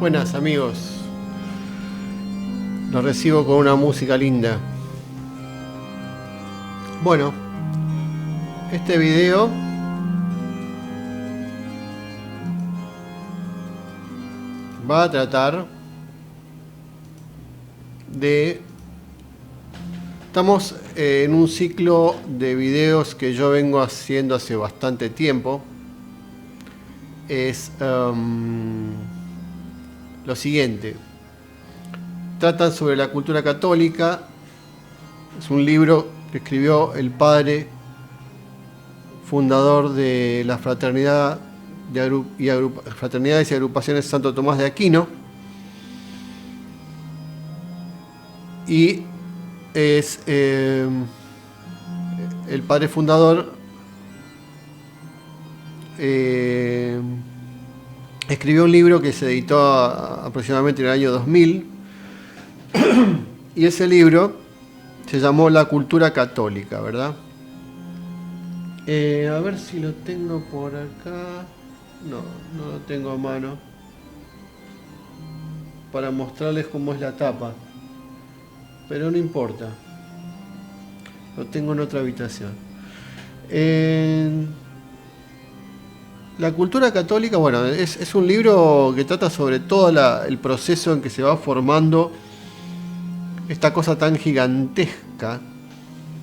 Buenas amigos, los recibo con una música linda. Bueno, este video va a tratar de... Estamos en un ciclo de videos que yo vengo haciendo hace bastante tiempo. Es lo siguiente. Tratan sobre la cultura católica. Es un libro que escribió el padre fundador de la Fraternidades y Agrupaciones Santo Tomás de Aquino. Y es el padre fundador escribió un libro que se editó aproximadamente en el año 2000 y ese libro se llamó La cultura católica, ¿verdad? A ver si lo tengo por acá. No lo tengo a mano para mostrarles cómo es la tapa, pero no importa, lo tengo en otra habitación. La cultura católica, bueno, es un libro que trata sobre todo el proceso en que se va formando esta cosa tan gigantesca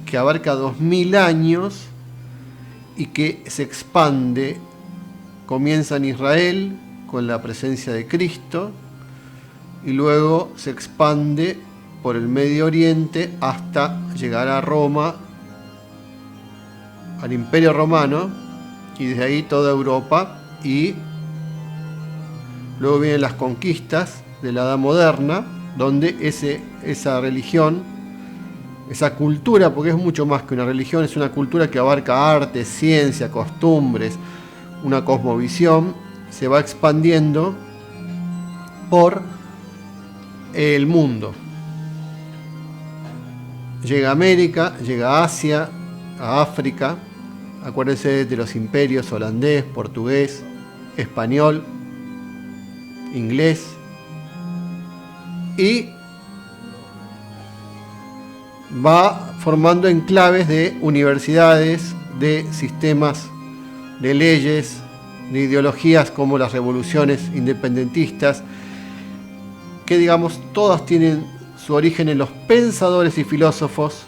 que abarca 2000 años y que se expande. Comienza en Israel con la presencia de Cristo y luego se expande por el Medio Oriente hasta llegar a Roma, al Imperio Romano, y desde ahí toda Europa, y luego vienen las conquistas de la Edad Moderna, donde esa religión, esa cultura, porque es mucho más que una religión, es una cultura que abarca arte, ciencia, costumbres, una cosmovisión, se va expandiendo por el mundo. Llega a América, llega a Asia, a África. Acuérdense de los imperios holandés, portugués, español, inglés. Y va formando enclaves de universidades, de sistemas de leyes, de ideologías como las revoluciones independentistas, que digamos todas tienen su origen en los pensadores y filósofos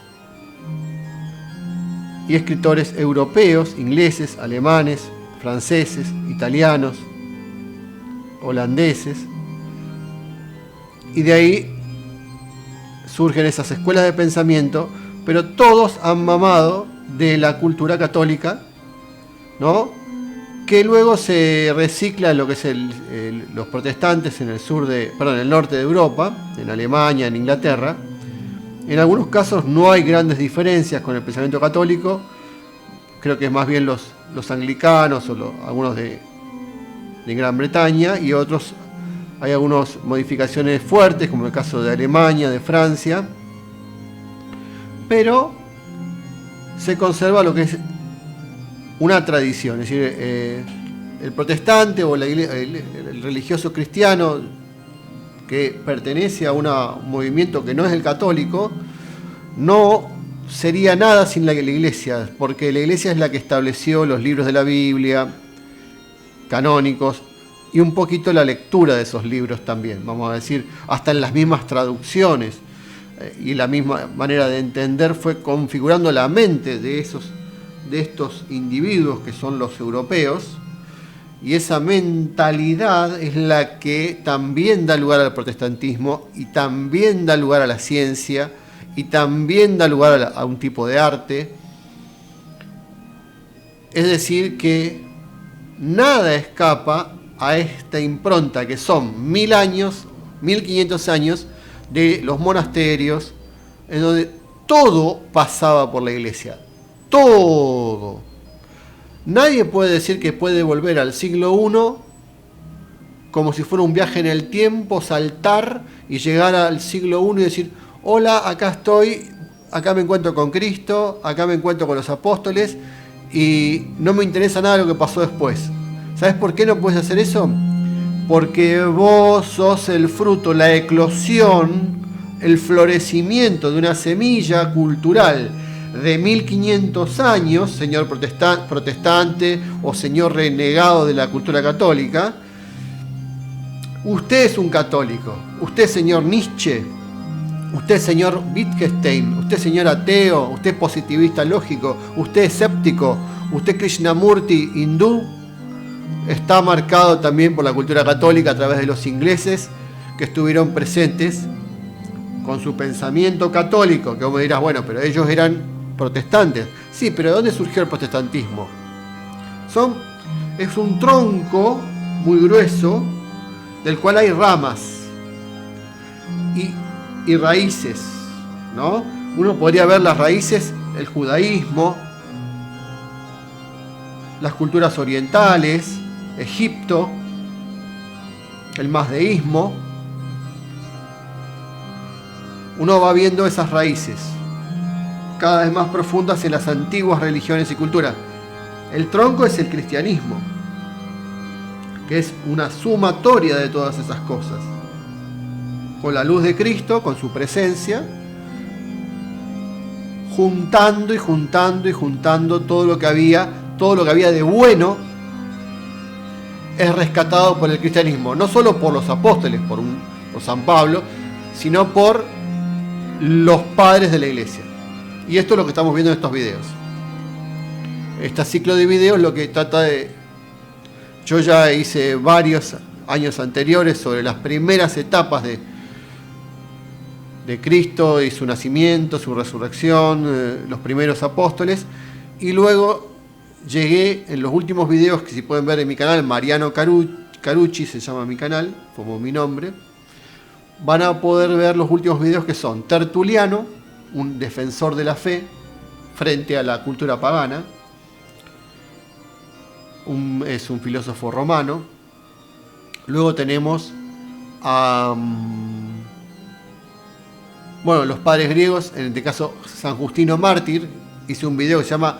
y escritores europeos, ingleses, alemanes, franceses, italianos, holandeses, y de ahí surgen esas escuelas de pensamiento, pero todos han mamado de la cultura católica, ¿no? Que luego se recicla en lo que es los protestantes en el norte de Europa, en Alemania, en Inglaterra. En algunos casos no hay grandes diferencias con el pensamiento católico. Creo que es más bien los anglicanos o algunos de Gran Bretaña, y otros hay algunas modificaciones fuertes, como el caso de Alemania, de Francia. Pero se conserva lo que es una tradición, es decir, el protestante o el religioso cristiano que pertenece a un movimiento que no es el católico, no sería nada sin la iglesia, porque la iglesia es la que estableció los libros de la Biblia, canónicos, y un poquito la lectura de esos libros también, vamos a decir, hasta en las mismas traducciones, y la misma manera de entender fue configurando la mente de estos individuos que son los europeos, y esa mentalidad es la que también da lugar al protestantismo y también da lugar a la ciencia y también da lugar a un tipo de arte. Es decir, que nada escapa a esta impronta que son 1000 años, 1500 años de los monasterios, en donde todo pasaba por la iglesia. Todo. Nadie puede decir que puede volver al siglo I como si fuera un viaje en el tiempo, saltar y llegar al siglo I y decir: hola, acá estoy, acá me encuentro con Cristo, acá me encuentro con los apóstoles y no me interesa nada lo que pasó después. ¿Sabes por qué no puedes hacer eso? porque vos sos el fruto, la eclosión, el florecimiento de una semilla cultural de 1500 años, señor protestante o señor renegado de la cultura católica. Usted es un católico, usted señor Nietzsche, usted señor Wittgenstein, usted señor ateo, usted positivista lógico, usted escéptico, usted Krishnamurti hindú, está marcado también por la cultura católica a través de los ingleses que estuvieron presentes con su pensamiento católico, que vos me dirás, bueno, pero ellos eran protestantes. Sí, pero ¿de dónde surgió el protestantismo? Es un tronco muy grueso del cual hay ramas y raíces, ¿no? Uno podría ver las raíces, el judaísmo, las culturas orientales, Egipto, el mazdeísmo. Uno va viendo esas raíces cada vez más profundas en las antiguas religiones y culturas. El tronco es el cristianismo, que es una sumatoria de todas esas cosas. Con la luz de Cristo, con su presencia, juntando y juntando y juntando todo lo que había de bueno, es rescatado por el cristianismo. No solo por los apóstoles, por San Pablo, sino por los padres de la iglesia. Y esto es lo que estamos viendo en estos videos. Este ciclo de videos lo que trata de... Yo ya hice varios años anteriores sobre las primeras etapas de Cristo y su nacimiento, su resurrección, los primeros apóstoles. Y luego llegué en los últimos videos, que si pueden ver en mi canal, Mariano Carucci se llama mi canal, como mi nombre. Van a poder ver los últimos videos, que son Tertuliano, un defensor de la fe frente a la cultura pagana. Es un filósofo romano. Luego tenemos a los padres griegos, en este caso San Justino Mártir. Hice un video que se llama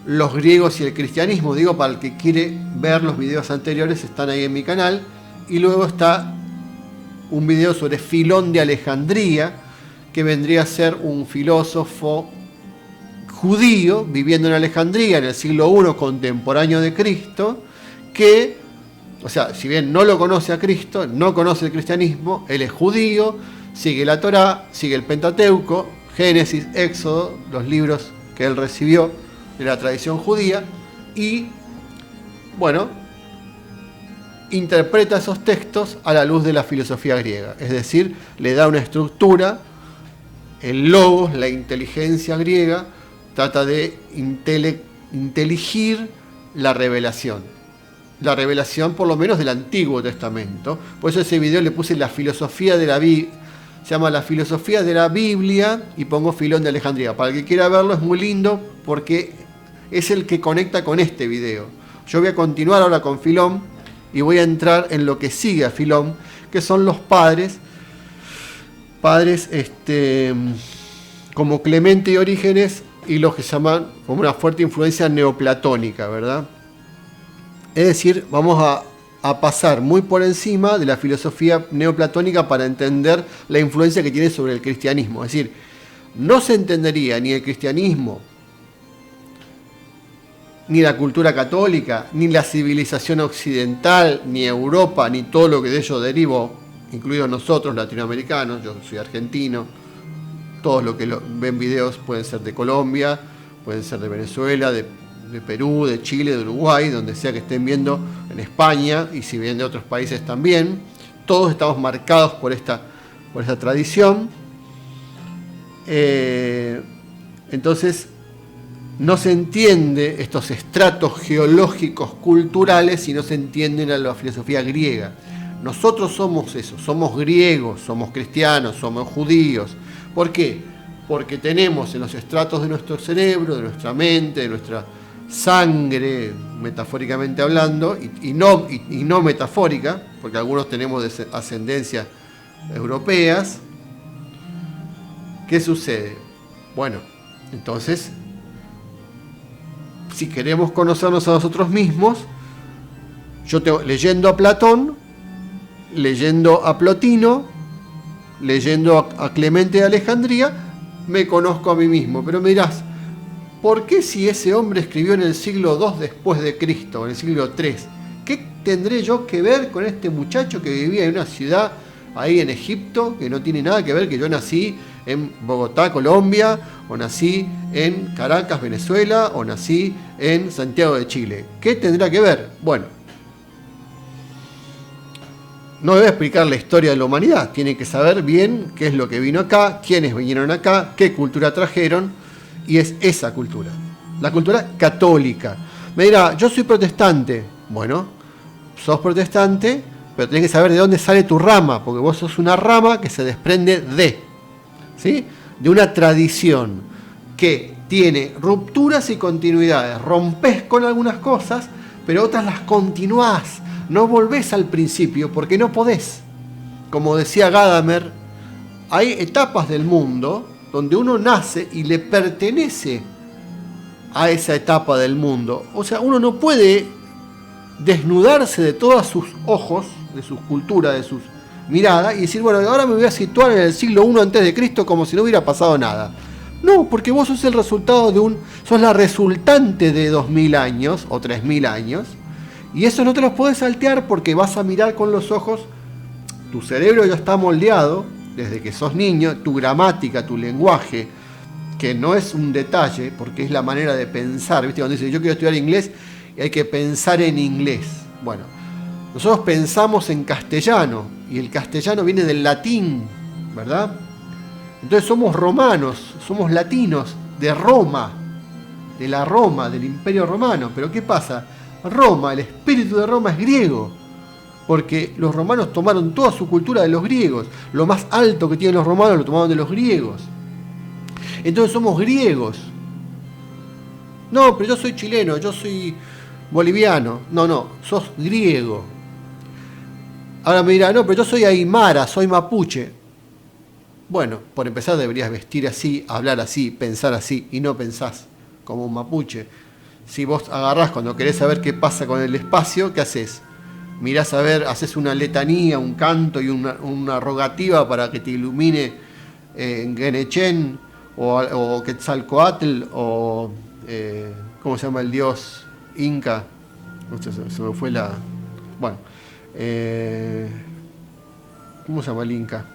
Los griegos y el cristianismo. Digo, para el que quiere ver los videos anteriores, están ahí en mi canal. Y luego está un video sobre Filón de Alejandría, que vendría a ser un filósofo judío viviendo en Alejandría en el siglo I contemporáneo de Cristo, que, o sea, si bien no lo conoce a Cristo, no conoce el cristianismo, él es judío, sigue la Torá, sigue el Pentateuco, Génesis, Éxodo, los libros que él recibió de la tradición judía, y, bueno, interpreta esos textos a la luz de la filosofía griega, es decir, le da una estructura. El logos, la inteligencia griega, trata de inteligir la revelación. La revelación, por lo menos, del Antiguo Testamento. Por eso ese video le puse la filosofía de la Biblia. Se llama La filosofía de la Biblia y pongo Filón de Alejandría. Para el que quiera verlo, es muy lindo porque es el que conecta con este video. Yo voy a continuar ahora con Filón y voy a entrar en lo que sigue a Filón, que son los padres como Clemente y Orígenes, y los que se llaman como una fuerte influencia neoplatónica, ¿verdad? Es decir, vamos a pasar muy por encima de la filosofía neoplatónica para entender la influencia que tiene sobre el cristianismo. Es decir, no se entendería ni el cristianismo, ni la cultura católica, ni la civilización occidental, ni Europa, ni todo lo que de ello derivó, incluidos nosotros, latinoamericanos. Yo soy argentino. Todos los que ven videos pueden ser de Colombia, pueden ser de Venezuela, de Perú, de Chile, de Uruguay, donde sea que estén viendo, en España, y si vienen de otros países también. Todos estamos marcados por esta tradición. Entonces, no se entiende estos estratos geológicos culturales si no se entienden a la filosofía griega. Nosotros somos eso, somos griegos, somos cristianos, somos judíos. ¿Por qué? Porque tenemos en los estratos de nuestro cerebro, de nuestra mente, de nuestra sangre, metafóricamente hablando, y no metafórica, porque algunos tenemos ascendencia europeas. ¿Qué sucede? Bueno, entonces, si queremos conocernos a nosotros mismos, leyendo a Platón, leyendo a Plotino, leyendo a Clemente de Alejandría, me conozco a mí mismo. Pero me dirás, ¿por qué si ese hombre escribió en el siglo II después de Cristo, en el siglo III? ¿Qué tendré yo que ver con este muchacho que vivía en una ciudad ahí en Egipto, que no tiene nada que ver que yo nací en Bogotá, Colombia, o nací en Caracas, Venezuela, o nací en Santiago de Chile? ¿Qué tendrá que ver? Bueno, no debe explicar la historia de la humanidad, tiene que saber bien qué es lo que vino acá, quiénes vinieron acá, qué cultura trajeron, y es esa cultura, la cultura católica. Me dirá, yo soy protestante. Bueno, sos protestante, pero tenés que saber de dónde sale tu rama, porque vos sos una rama que se desprende ¿sí? de una tradición que tiene rupturas y continuidades. Rompés con algunas cosas, pero otras las continuás. No volvés al principio porque no podés. Como decía Gadamer, hay etapas del mundo donde uno nace y le pertenece a esa etapa del mundo. O sea, uno no puede desnudarse de todos sus ojos, de sus culturas, de sus miradas, y decir, bueno, ahora me voy a situar en el siglo I a.C. como si no hubiera pasado nada. No, porque vos sos el resultado sos la resultante de 2000 años o 3000 años, y eso no te los podés saltear porque vas a mirar con los ojos. Tu cerebro ya está moldeado desde que sos niño, tu gramática, tu lenguaje, que no es un detalle, porque es la manera de pensar, ¿viste? Cuando dice, yo quiero estudiar inglés, hay que pensar en inglés. Bueno, nosotros pensamos en castellano, y el castellano viene del latín, ¿verdad? Entonces somos romanos, somos latinos, de Roma, de la Roma, del Imperio Romano. Pero ¿qué pasa? Roma, el espíritu de Roma es griego, porque los romanos tomaron toda su cultura de los griegos. Lo más alto que tienen los romanos lo tomaron de los griegos. Entonces somos griegos. No, pero yo soy chileno, yo soy boliviano. No, sos griego. Ahora me dirá, no, pero yo soy aymara, soy mapuche. Bueno, por empezar deberías vestir así, hablar así, pensar así, y no pensás como un mapuche. Si vos agarrás cuando querés saber qué pasa con el espacio, ¿qué haces? Mirás a ver, haces una letanía, un canto y una rogativa para que te ilumine Guenechén o Quetzalcoatl o ¿cómo se llama el dios inca? Se me fue la... Bueno, ¿cómo se llama el inca?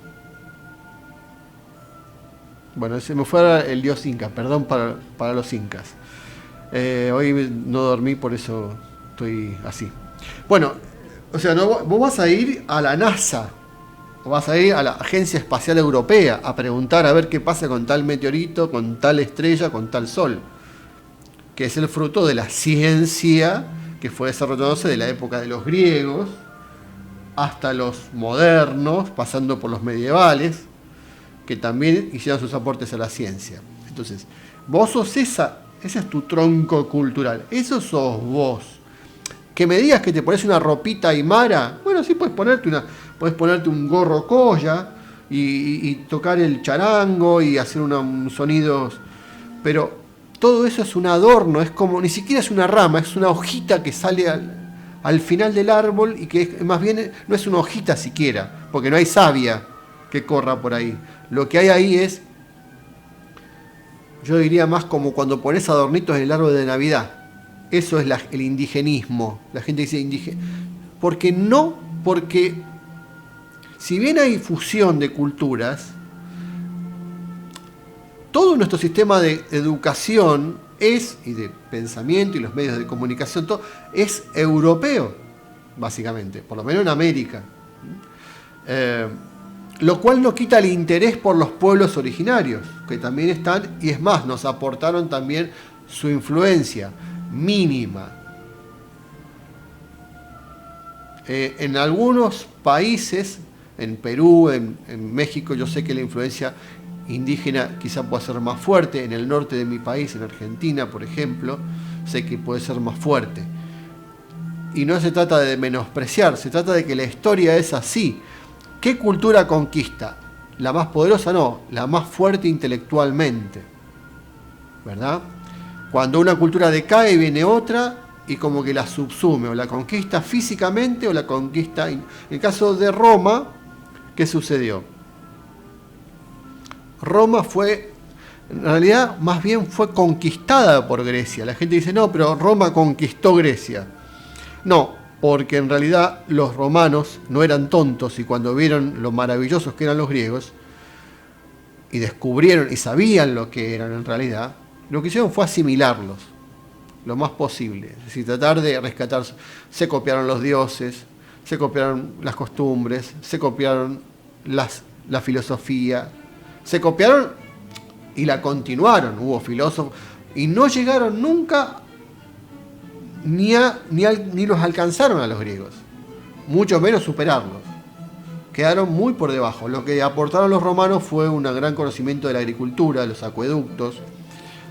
Bueno, se me fue el dios inca, perdón para los incas. Hoy no dormí, por eso estoy así. Bueno, o sea, vos vas a ir a la NASA, o vas a ir a la Agencia Espacial Europea a preguntar a ver qué pasa con tal meteorito, con tal estrella, con tal sol, que es el fruto de la ciencia que fue desarrollándose de la época de los griegos hasta los modernos, pasando por los medievales, que también hicieron sus aportes a la ciencia. Entonces, vos sos ese es tu tronco cultural, eso sos vos. Que me digas que te pones una ropita aymara, bueno, sí puedes ponerte un gorro colla y tocar el charango y hacer unos sonidos, pero todo eso es un adorno, es como, ni siquiera es una rama, es una hojita que sale al final del árbol y que más bien no es una hojita siquiera, porque no hay savia que corra por ahí. Lo que hay ahí es, yo diría más como cuando pones adornitos en el árbol de Navidad. Eso es el indigenismo. La gente dice indígena. Porque si bien hay fusión de culturas, todo nuestro sistema de educación y de pensamiento y los medios de comunicación, todo es europeo, básicamente, por lo menos en América. Lo cual no quita el interés por los pueblos originarios, que también están, y es más, nos aportaron también su influencia mínima. En algunos países, en Perú, en México, yo sé que la influencia indígena quizá pueda ser más fuerte. En el norte de mi país, en Argentina, por ejemplo, sé que puede ser más fuerte. Y no se trata de menospreciar, se trata de que la historia es así. ¿Qué cultura conquista? La más poderosa no, la más fuerte intelectualmente, ¿verdad? Cuando una cultura decae viene otra y como que la subsume, o la conquista físicamente o la conquista... En el caso de Roma, ¿qué sucedió? Roma fue, en realidad, más bien fue conquistada por Grecia. La gente dice, no, pero Roma conquistó Grecia. No, porque en realidad los romanos no eran tontos y cuando vieron lo maravillosos que eran los griegos y descubrieron y sabían lo que eran en realidad, lo que hicieron fue asimilarlos lo más posible, es decir, tratar de rescatar. Se copiaron los dioses, se copiaron las costumbres, se copiaron la filosofía, se copiaron y la continuaron. Hubo filósofos y no llegaron nunca ni los alcanzaron a los griegos, mucho menos superarlos. Quedaron muy por debajo. Lo que aportaron los romanos fue un gran conocimiento de la agricultura, de los acueductos,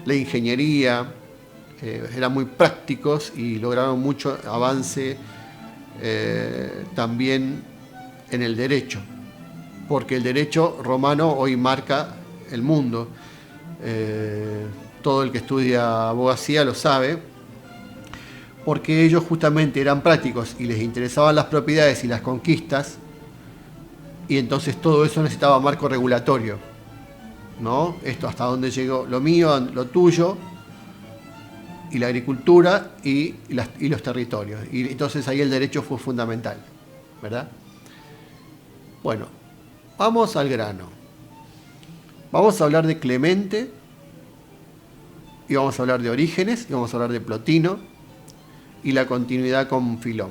la ingeniería. Eran muy prácticos y lograron mucho avance también en el derecho, porque el derecho romano hoy marca el mundo. Todo el que estudia abogacía lo sabe, porque ellos justamente eran prácticos y les interesaban las propiedades y las conquistas, y entonces todo eso necesitaba marco regulatorio, ¿no? Esto hasta dónde llegó lo mío, lo tuyo, y la agricultura y los territorios. Y entonces ahí el derecho fue fundamental, ¿verdad? Bueno, vamos al grano. Vamos a hablar de Clemente, y vamos a hablar de Orígenes, y vamos a hablar de Plotino, y la continuidad con Filón.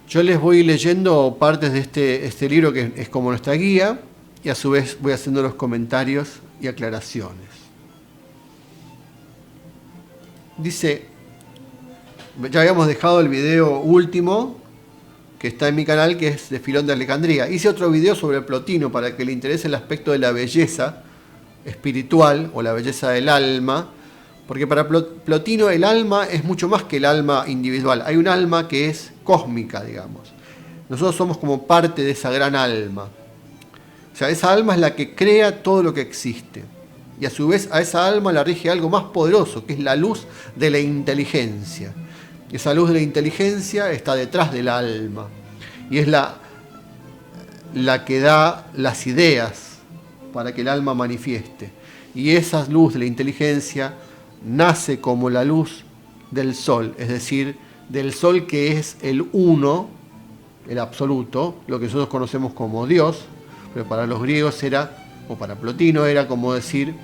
Yo les voy leyendo partes de este libro que es como nuestra guía, y a su vez voy haciendo los comentarios y aclaraciones. Dice, ya habíamos dejado el video último que está en mi canal, que es de Filón de Alejandría. Hice otro video sobre Plotino para que le interese el aspecto de la belleza espiritual o la belleza del alma, porque para Plotino el alma es mucho más que el alma individual. Hay un alma que es cósmica, digamos. Nosotros somos como parte de esa gran alma. O sea, esa alma es la que crea todo lo que existe. Y a su vez a esa alma la rige algo más poderoso, que es la luz de la inteligencia. Y esa luz de la inteligencia está detrás del alma. Y es la que da las ideas para que el alma manifieste. Y esa luz de la inteligencia nace como la luz del sol, es decir, del sol que es el uno, el absoluto, lo que nosotros conocemos como Dios. Pero para los griegos era, o para Plotino era como decir,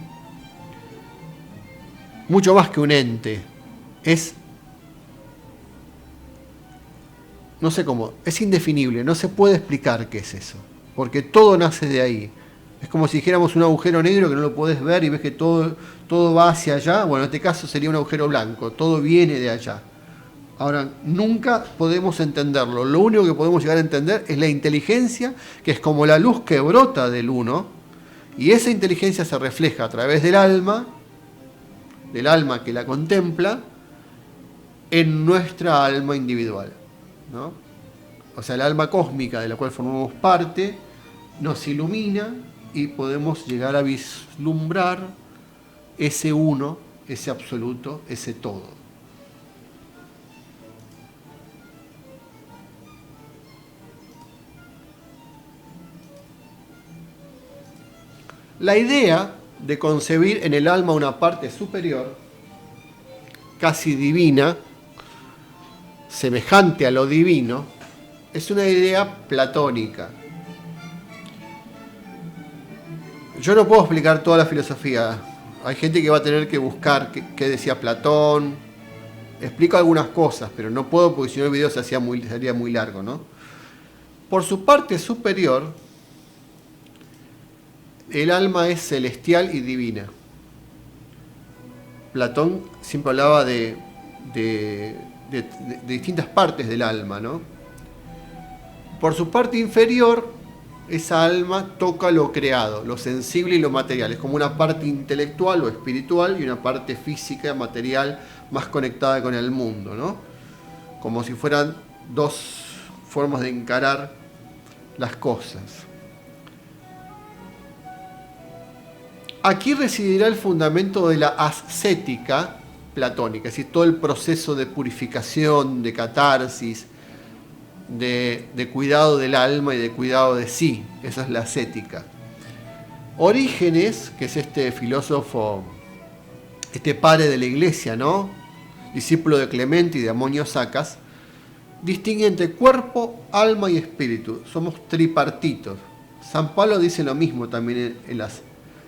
mucho más que un ente. Es, no sé cómo, es indefinible, no se puede explicar qué es eso, porque todo nace de ahí. Es como si dijéramos un agujero negro que no lo podés ver y ves que todo va hacia allá. Bueno, en este caso sería un agujero blanco, todo viene de allá. Ahora, nunca podemos entenderlo. Lo único que podemos llegar a entender es la inteligencia, que es como la luz que brota del uno, y esa inteligencia se refleja a través del alma que la contempla, en nuestra alma individual, ¿no? O sea, el alma cósmica de la cual formamos parte nos ilumina y podemos llegar a vislumbrar ese uno, ese absoluto, ese todo. La idea de concebir en el alma una parte superior, casi divina, semejante a lo divino, es una idea platónica. Yo no puedo explicar toda la filosofía. Hay gente que va a tener que buscar qué decía Platón. Explico algunas cosas, pero no puedo porque si no el video sería muy largo, ¿no? Por su parte superior, el alma es celestial y divina. Platón siempre hablaba de distintas partes del alma, ¿no? Por su parte inferior, esa alma toca lo creado, lo sensible y lo material. Es como una parte intelectual o espiritual y una parte física, material, más conectada con el mundo, ¿no? Como si fueran dos formas de encarar las cosas. Aquí residirá el fundamento de la ascética platónica, es decir, todo el proceso de purificación, de catarsis, de cuidado del alma y de cuidado de sí. Esa es la ascética. Orígenes, que es este filósofo, este padre de la iglesia, ¿no?, discípulo de Clemente y de Amonio Sacas, distingue entre cuerpo, alma y espíritu. Somos tripartitos. San Pablo dice lo mismo también en las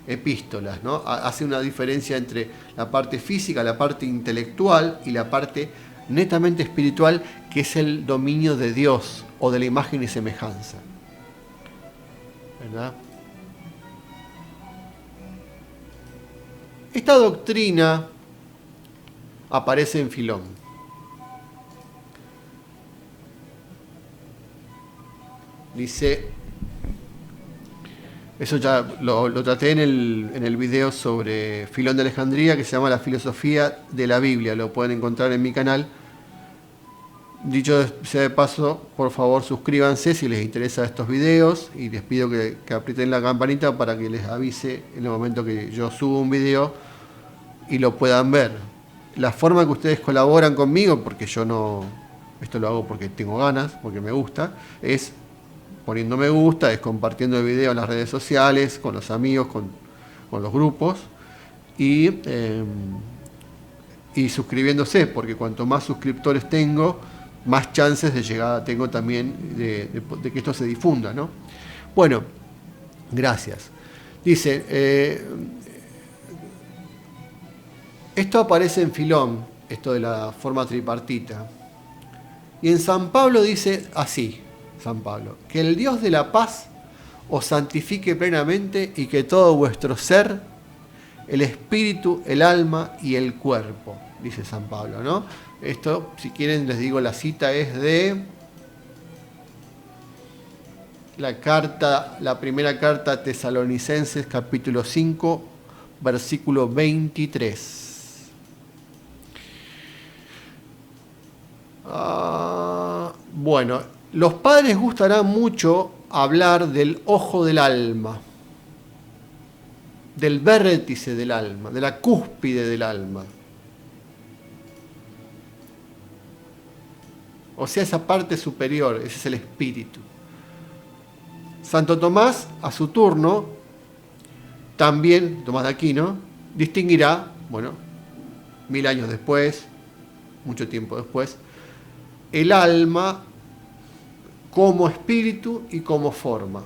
epístolas, ¿no? Hace una diferencia entre la parte física, la parte intelectual y la parte netamente espiritual, que es el dominio de Dios o de la imagen y semejanza, ¿verdad? Esta doctrina aparece en Filón. Dice, eso ya lo traté en el video sobre Filón de Alejandría, que se llama La filosofía de la Biblia. Lo pueden encontrar en mi canal. Dicho sea de paso, por favor suscríbanse si les interesa estos videos y les pido que aprieten la campanita para que les avise en el momento que yo subo un video y lo puedan ver. La forma que ustedes colaboran conmigo, porque yo no, esto lo hago porque tengo ganas, porque me gusta, es poniendo me gusta, es compartiendo el video en las redes sociales, con los amigos, con los grupos y suscribiéndose, porque cuanto más suscriptores tengo, más chances de llegada tengo también de que esto se difunda, ¿no? Bueno, gracias. Dice, esto aparece en Filón, esto de la forma tripartita. Y en San Pablo dice así, San Pablo, que el Dios de la paz os santifique plenamente y que todo vuestro ser, el espíritu, el alma y el cuerpo, dice San Pablo, ¿no? Esto, si quieren, les digo, la cita es de la primera carta a Tesalonicenses, capítulo 5, versículo 23. Bueno, los padres gustarán mucho hablar del ojo del alma, del vértice del alma, de la cúspide del alma. O sea, esa parte superior, ese es el espíritu. Santo Tomás, a su turno, también, Tomás de Aquino, distinguirá, bueno, 1000 años después, mucho tiempo después, el alma como espíritu y como forma.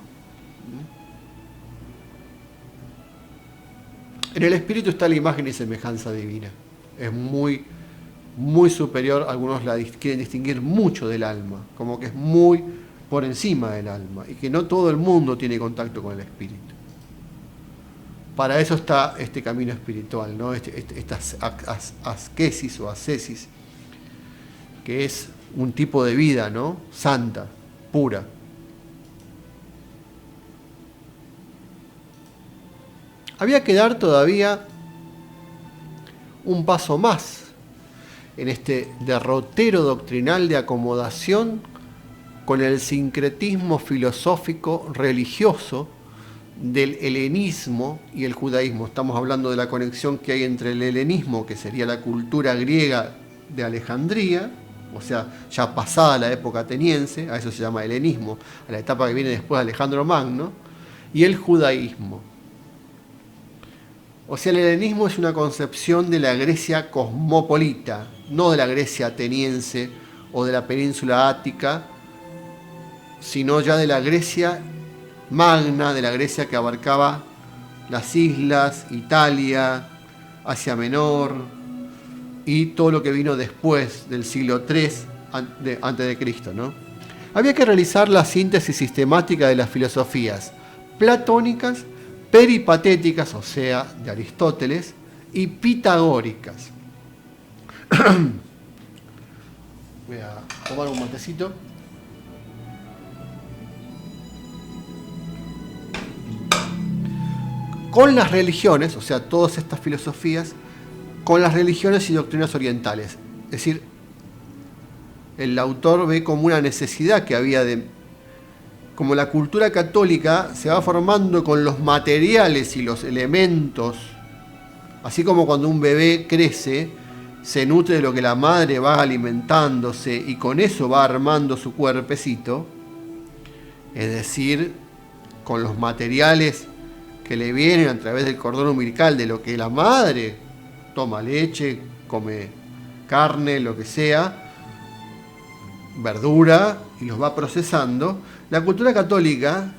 En el espíritu está la imagen y semejanza divina. Es muy superior, algunos la quieren distinguir mucho del alma, como que es muy por encima del alma y que no todo el mundo tiene contacto con el espíritu. Para eso está este camino espiritual, ¿no? Esta asquesis o ascesis, que es un tipo de vida, ¿no?, santa, pura. Había que dar todavía un paso más en este derrotero doctrinal de acomodación con el sincretismo filosófico religioso del helenismo y el judaísmo. Estamos hablando de la conexión que hay entre el helenismo, que sería la cultura griega de Alejandría, o sea, ya pasada la época ateniense, a eso se llama helenismo, a la etapa que viene después de Alejandro Magno, y el judaísmo. O sea, el helenismo es una concepción de la Grecia cosmopolita, no de la Grecia ateniense o de la península ática, sino ya de la Grecia magna, de la Grecia que abarcaba las islas, Italia, Asia Menor y todo lo que vino después del siglo III antes de Cristo, ¿no? Había que realizar la síntesis sistemática de las filosofías platónicas, peripatéticas, o sea, de Aristóteles, y pitagóricas. Voy a tomar un matecito. Con las religiones, o sea, todas estas filosofías, con las religiones y doctrinas orientales. Es decir, el autor ve como una necesidad que había de como la cultura católica se va formando con los materiales y los elementos, así como cuando un bebé crece, se nutre de lo que la madre va alimentándose y con eso va armando su cuerpecito, es decir, con los materiales que le vienen a través del cordón umbilical de lo que la madre toma leche, come carne, lo que sea, verdura, y los va procesando. La cultura católica,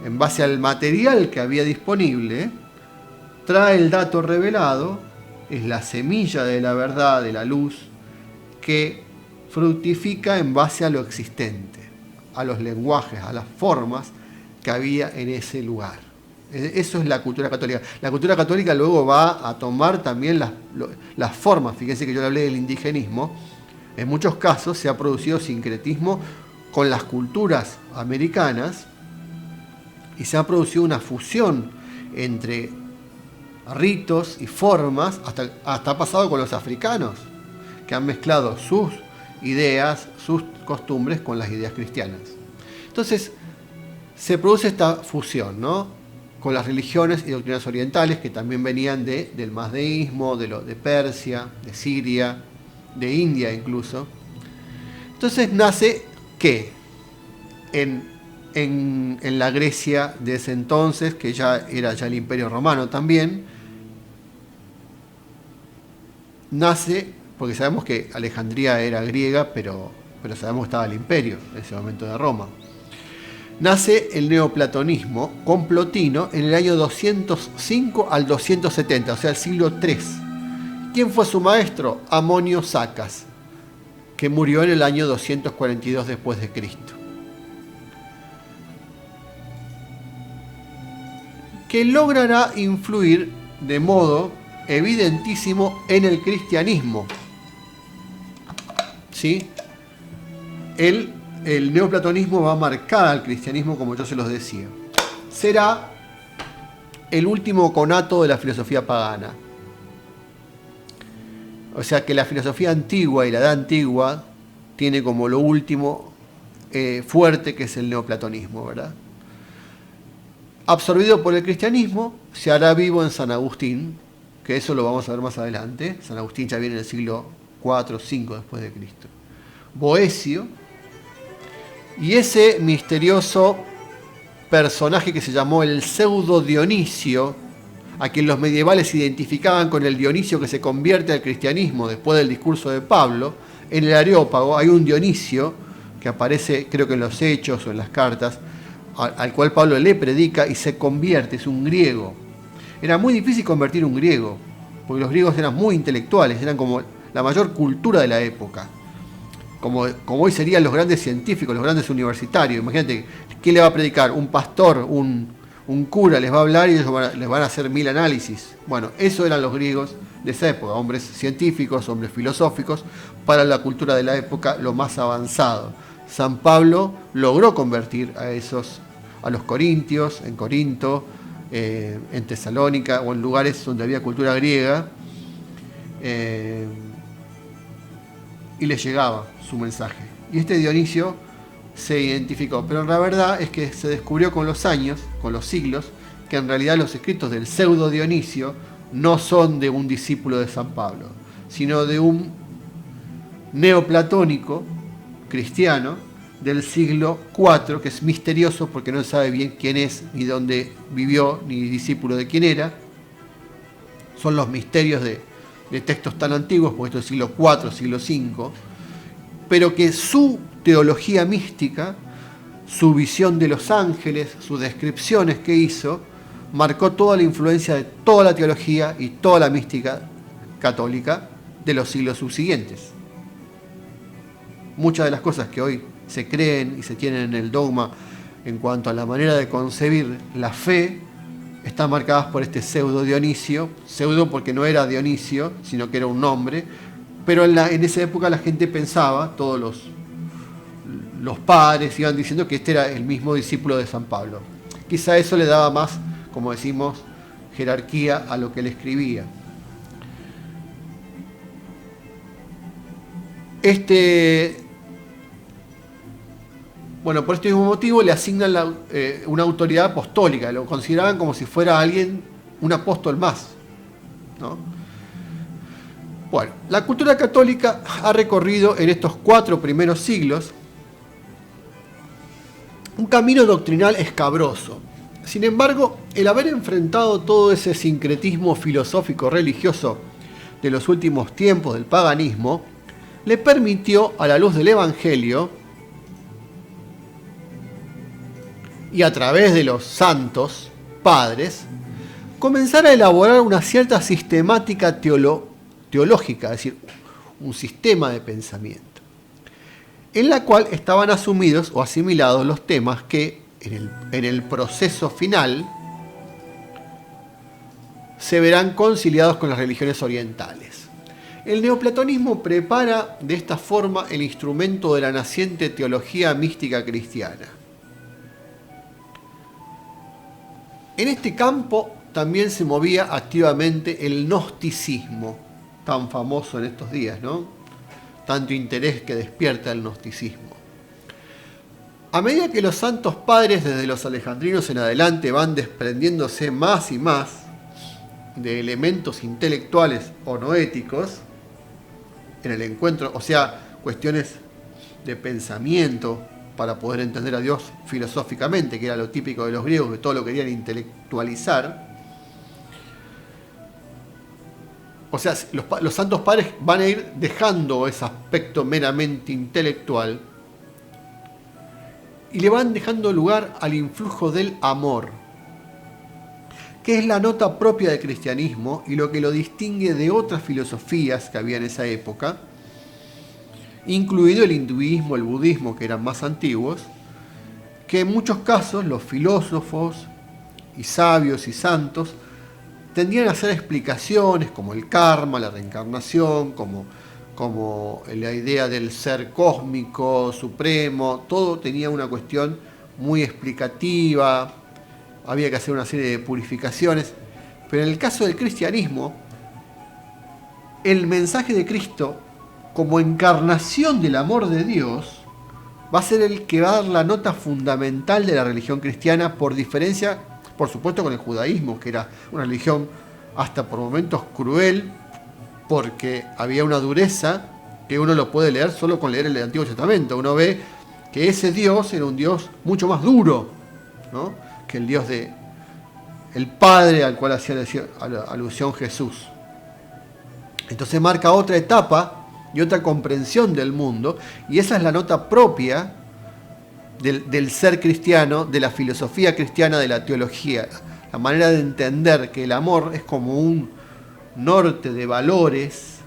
en base al material que había disponible, trae el dato revelado, es la semilla de la verdad, de la luz, que fructifica en base a lo existente, a los lenguajes, a las formas que había en ese lugar. Eso es la cultura católica. La cultura católica luego va a tomar también las formas. Fíjense que yo le hablé del indigenismo. En muchos casos se ha producido sincretismo con las culturas americanas y se ha producido una fusión entre ritos y formas, hasta ha pasado con los africanos, que han mezclado sus ideas, sus costumbres con las ideas cristianas. Entonces, se produce esta fusión, ¿no?, con las religiones y doctrinas orientales que también venían del mazdeísmo, de Persia, de Siria, de India incluso. Entonces nace, ¿qué? En la Grecia de ese entonces, que ya era el Imperio Romano también, nace, porque sabemos que Alejandría era griega, pero sabemos que estaba el imperio en ese momento de Roma. Nace el neoplatonismo con Plotino en el año 205 al 270, o sea, el siglo III. ¿Quién fue su maestro? Amonio Sacas, que murió en el año 242 después de Cristo. Que logrará influir de modo evidentísimo en el cristianismo. ¿Sí? El neoplatonismo va a marcar al cristianismo, como yo se los decía. Será el último conato de la filosofía pagana. O sea que la filosofía antigua y la edad antigua tiene como lo último fuerte, que es el neoplatonismo, ¿verdad? Absorbido por el cristianismo, se hará vivo en San Agustín, que eso lo vamos a ver más adelante. San Agustín ya viene en el siglo IV o V después de Cristo. Boecio, y ese misterioso personaje que se llamó el pseudo Dionisio, a quien los medievales identificaban con el Dionisio que se convierte al cristianismo después del discurso de Pablo. En el Areópago hay un Dionisio que aparece, creo que en los Hechos o en las cartas, al cual Pablo le predica y se convierte, es un griego. Era muy difícil convertir un griego, porque los griegos eran muy intelectuales, eran como la mayor cultura de la época. Como hoy serían los grandes científicos, los grandes universitarios. Imagínate, ¿quién le va a predicar? Un pastor, un cura les va a hablar y ellos les van a hacer 1000 análisis. Bueno, eso eran los griegos de esa época, hombres científicos, hombres filosóficos, para la cultura de la época lo más avanzado. San Pablo logró convertir a los corintios, en Corinto, en Tesalónica o en lugares donde había cultura griega, y les llegaba su mensaje. Y este Dionisio se identificó, pero la verdad es que se descubrió con los años, con los siglos, que en realidad los escritos del pseudo Dionisio no son de un discípulo de San Pablo, sino de un neoplatónico cristiano del siglo IV, que es misterioso porque no se sabe bien quién es, ni dónde vivió, ni discípulo de quién era. Son los misterios de textos tan antiguos, porque esto es siglo IV, siglo V, pero que su teología mística, su visión de los ángeles, sus descripciones que hizo, marcó toda la influencia de toda la teología y toda la mística católica de los siglos subsiguientes. Muchas de las cosas que hoy se creen y se tienen en el dogma en cuanto a la manera de concebir la fe, están marcadas por este pseudo Dionisio, pseudo porque no era Dionisio, sino que era un nombre, pero en esa época la gente pensaba, todos los padres iban diciendo que este era el mismo discípulo de San Pablo. Quizá eso le daba más, como decimos, jerarquía a lo que él escribía. Bueno, por este mismo motivo le asignan una autoridad apostólica, lo consideraban como si fuera alguien, un apóstol más, ¿no? Bueno, la cultura católica ha recorrido en estos 4 primeros siglos un camino doctrinal escabroso. Sin embargo, el haber enfrentado todo ese sincretismo filosófico religioso de los últimos tiempos del paganismo, le permitió, a la luz del Evangelio y a través de los santos padres, comenzar a elaborar una cierta sistemática teológica, es decir, un sistema de pensamiento, en la cual estaban asumidos o asimilados los temas que en el proceso final se verán conciliados con las religiones orientales. El neoplatonismo prepara de esta forma el instrumento de la naciente teología mística cristiana. En este campo también se movía activamente el gnosticismo, tan famoso en estos días, ¿no? Tanto interés que despierta el gnosticismo. A medida que los santos padres desde los alejandrinos en adelante van desprendiéndose más y más de elementos intelectuales o noéticos en el encuentro, o sea, cuestiones de pensamiento para poder entender a Dios filosóficamente, que era lo típico de los griegos, que todo lo querían intelectualizar. O sea, los santos padres van a ir dejando ese aspecto meramente intelectual y le van dejando lugar al influjo del amor, que es la nota propia del cristianismo y lo que lo distingue de otras filosofías que había en esa época, incluido el hinduismo, el budismo, que eran más antiguos, que en muchos casos los filósofos y sabios y santos tendían a hacer explicaciones como el karma, la reencarnación, como la idea del ser cósmico, supremo. Todo tenía una cuestión muy explicativa, había que hacer una serie de purificaciones. Pero en el caso del cristianismo, el mensaje de Cristo como encarnación del amor de Dios va a ser el que va a dar la nota fundamental de la religión cristiana, por diferencia, por supuesto, con el judaísmo, que era una religión hasta por momentos cruel, porque había una dureza que uno lo puede leer solo con leer el Antiguo Testamento. Uno ve que ese Dios era un Dios mucho más duro, ¿no?, que el Dios de el Padre al cual hacía alusión Jesús. Entonces marca otra etapa y otra comprensión del mundo, y esa es la nota propia del ser cristiano, de la filosofía cristiana, de la teología, la manera de entender que el amor es como un norte de valores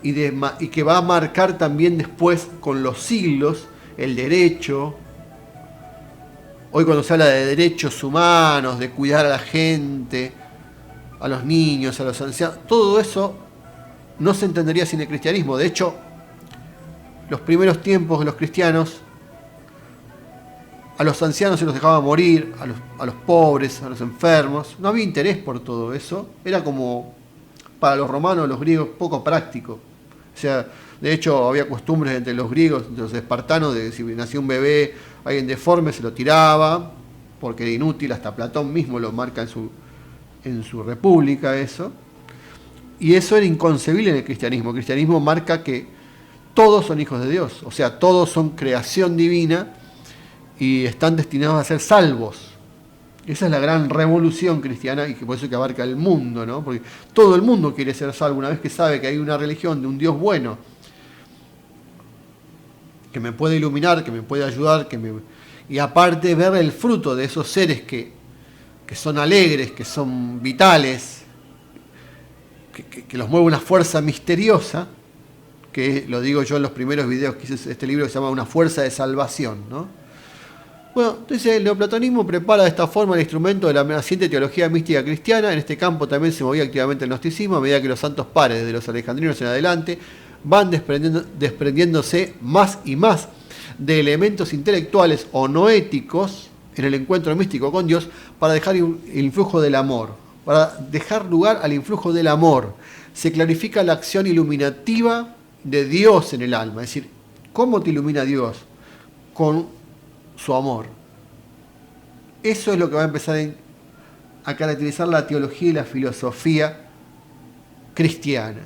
y que va a marcar también después con los siglos el derecho. Hoy cuando se habla de derechos humanos, de cuidar a la gente, a los niños, a los ancianos, todo eso no se entendería sin el cristianismo. De hecho, los primeros tiempos de los cristianos, a los ancianos se los dejaba morir, a los pobres, a los enfermos. No había interés por todo eso. Era como, para los romanos, los griegos, poco práctico. O sea, de hecho, había costumbres entre los griegos, entre los espartanos, de si nacía un bebé, alguien deforme, se lo tiraba, porque era inútil. Hasta Platón mismo lo marca en su República eso. Y eso era inconcebible en el cristianismo. El cristianismo marca que todos son hijos de Dios, o sea, todos son creación divina y están destinados a ser salvos. Esa es la gran revolución cristiana, y por eso que abarca el mundo, ¿no? Porque todo el mundo quiere ser salvo una vez que sabe que hay una religión de un Dios bueno, que me puede iluminar, que me puede ayudar, y aparte ver el fruto de esos seres que son alegres, que son vitales, que los mueve una fuerza misteriosa, que lo digo yo en los primeros videos que hice este libro, que se llama Una fuerza de salvación, ¿no? Bueno, entonces el neoplatonismo prepara de esta forma el instrumento de la naciente teología mística cristiana. En este campo también se movía activamente el gnosticismo, a medida que los santos padres de los alejandrinos en adelante van desprendiéndose más y más de elementos intelectuales o noéticos en el encuentro místico con Dios, para dejar el influjo del amor, para dejar lugar al influjo del amor. Se clarifica la acción iluminativa de Dios en el alma, es decir, ¿Cómo te ilumina Dios? Con su amor. Eso es lo que va a empezar a caracterizar la teología y la filosofía cristiana,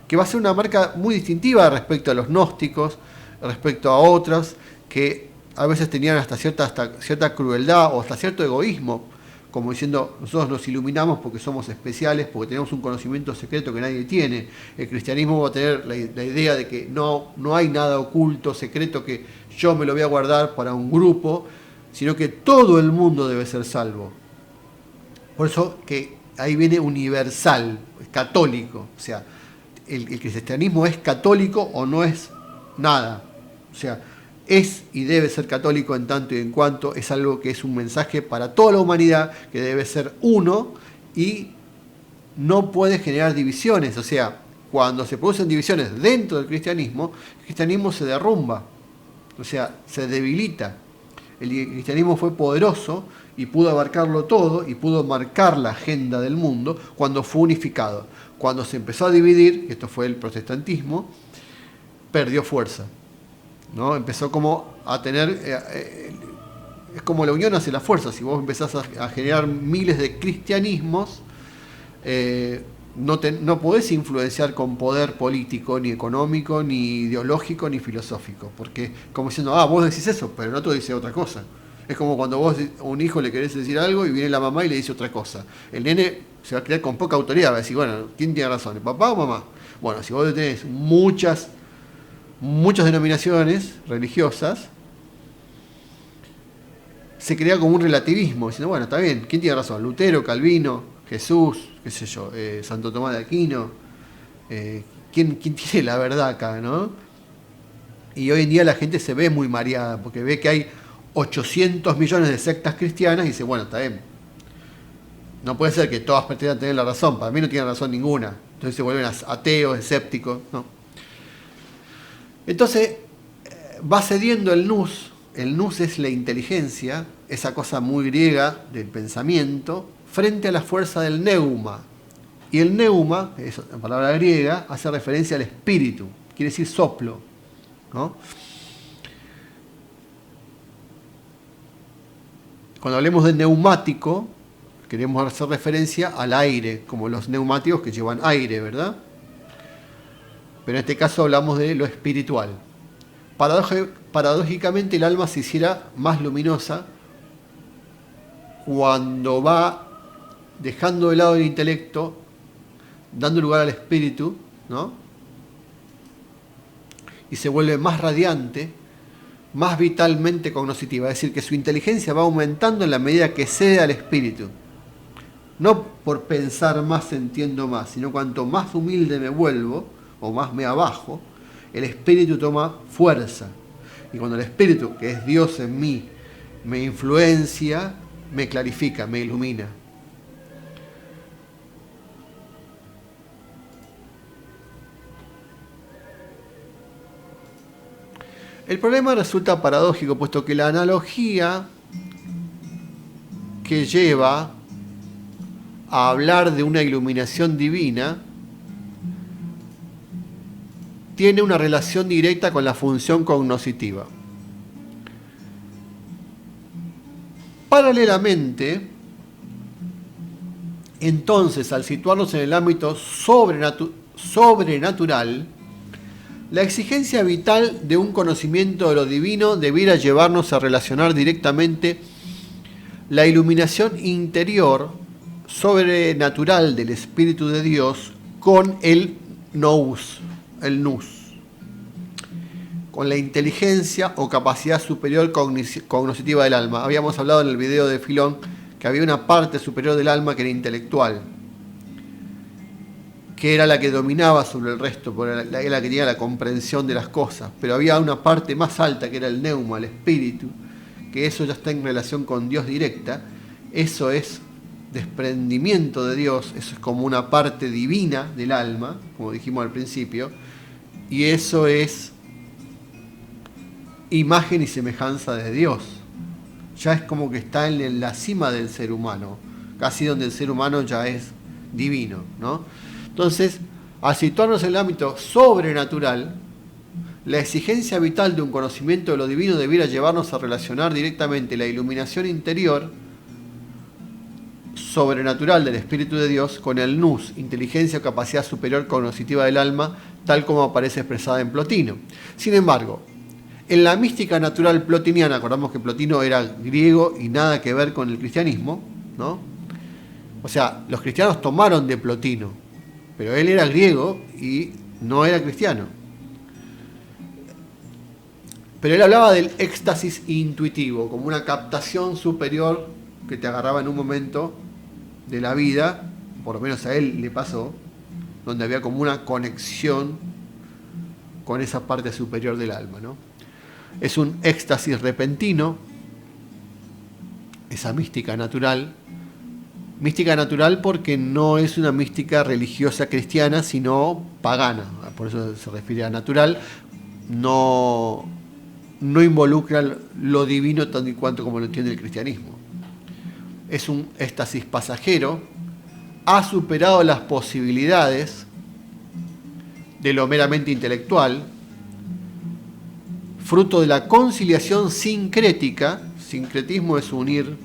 que va a ser una marca muy distintiva respecto a los gnósticos, respecto a otros que a veces tenían hasta cierta crueldad o hasta cierto egoísmo, como diciendo, nosotros nos iluminamos porque somos especiales, porque tenemos un conocimiento secreto que nadie tiene. El cristianismo va a tener la idea de que no hay nada oculto, secreto, que yo me lo voy a guardar para un grupo, sino que todo el mundo debe ser salvo. Por eso que ahí viene universal, católico. O sea, el cristianismo es católico o no es nada. O sea, es y debe ser católico en tanto y en cuanto es algo que es un mensaje para toda la humanidad, que debe ser uno y no puede generar divisiones. O sea, cuando se producen divisiones dentro del cristianismo, el cristianismo se derrumba, o sea, se debilita. El cristianismo fue poderoso y pudo abarcarlo todo y pudo marcar la agenda del mundo cuando fue unificado. Cuando se empezó a dividir, esto fue el protestantismo, perdió fuerza, ¿no? Empezó como a tener, es como la unión hace la fuerza. Si vos empezás a generar miles de cristianismos, no podés influenciar con poder político, ni económico, ni ideológico, ni filosófico, porque como diciendo, vos decís eso, pero el otro dice otra cosa. Es como cuando vos a un hijo le querés decir algo y viene la mamá y le dice otra cosa. El nene se va a crear con poca autoridad, va a decir, bueno, ¿quién tiene razón, el papá o mamá? Bueno, si vos tenés muchas denominaciones religiosas, se crea como un relativismo, diciendo, bueno, está bien, ¿quién tiene razón? Lutero, Calvino, Jesús, qué sé yo, Santo Tomás de Aquino, ¿quién tiene la verdad acá, no? Y hoy en día la gente se ve muy mareada, porque ve que hay 800 millones de sectas cristianas y dice, bueno, está bien, no puede ser que todas pretendan tener la razón, para mí no tienen razón ninguna, entonces se vuelven ateos, escépticos, ¿no? Entonces va cediendo el nous es la inteligencia, esa cosa muy griega del pensamiento, frente a la fuerza del neuma. Y el neuma, es una palabra griega, hace referencia al espíritu, quiere decir soplo, ¿no? Cuando hablemos de neumático, queremos hacer referencia al aire, como los neumáticos que llevan aire, ¿verdad? Pero en este caso hablamos de lo espiritual. Paradójicamente el alma se hiciera más luminosa cuando va dejando de lado el intelecto, dando lugar al espíritu, ¿no? Y se vuelve más radiante, más vitalmente cognoscitiva. Es decir, que su inteligencia va aumentando en la medida que cede al espíritu. No por pensar más entiendo más, sino cuanto más humilde me vuelvo, o más me abajo, el espíritu toma fuerza. Y cuando el espíritu, que es Dios en mí, me influencia, me clarifica, me ilumina. El problema resulta paradójico, puesto que la analogía que lleva a hablar de una iluminación divina tiene una relación directa con la función cognoscitiva. Paralelamente, entonces, al situarnos en el ámbito sobrenatural, la exigencia vital de un conocimiento de lo divino debiera llevarnos a relacionar directamente la iluminación interior sobrenatural del Espíritu de Dios con el nous, con la inteligencia o capacidad superior cognoscitiva del alma. Habíamos hablado en el video de Filón que había una parte superior del alma que era intelectual, que era la que dominaba sobre el resto, era la que tenía la comprensión de las cosas, pero había una parte más alta que era el neuma, el espíritu, que eso ya está en relación con Dios directa. Eso es desprendimiento de Dios, eso es como una parte divina del alma, como dijimos al principio, y eso es imagen y semejanza de Dios. Ya es como que está en la cima del ser humano, casi donde el ser humano ya es divino, ¿no? Entonces, al situarnos en el ámbito sobrenatural, La exigencia vital de un conocimiento de lo divino debiera llevarnos a relacionar directamente la iluminación interior sobrenatural del Espíritu de Dios con el nous, inteligencia o capacidad superior cognitiva del alma, tal como aparece expresada en Plotino. Sin embargo, en la mística natural plotiniana, acordamos que Plotino era griego y nada que ver con el cristianismo, ¿no? O sea, los cristianos tomaron de Plotino, pero él era griego y no era cristiano. Pero él hablaba del éxtasis intuitivo, como una captación superior que te agarraba en un momento de la vida, por lo menos a él le pasó, donde había como una conexión con esa parte superior del alma, ¿no? Es un éxtasis repentino, esa mística natural porque no es una mística religiosa cristiana, sino pagana, por eso se refiere a natural, no involucra lo divino tanto y cuanto como lo entiende el cristianismo. Es un éxtasis pasajero, ha superado las posibilidades de lo meramente intelectual, fruto de la conciliación sincrética. Sincretismo es unir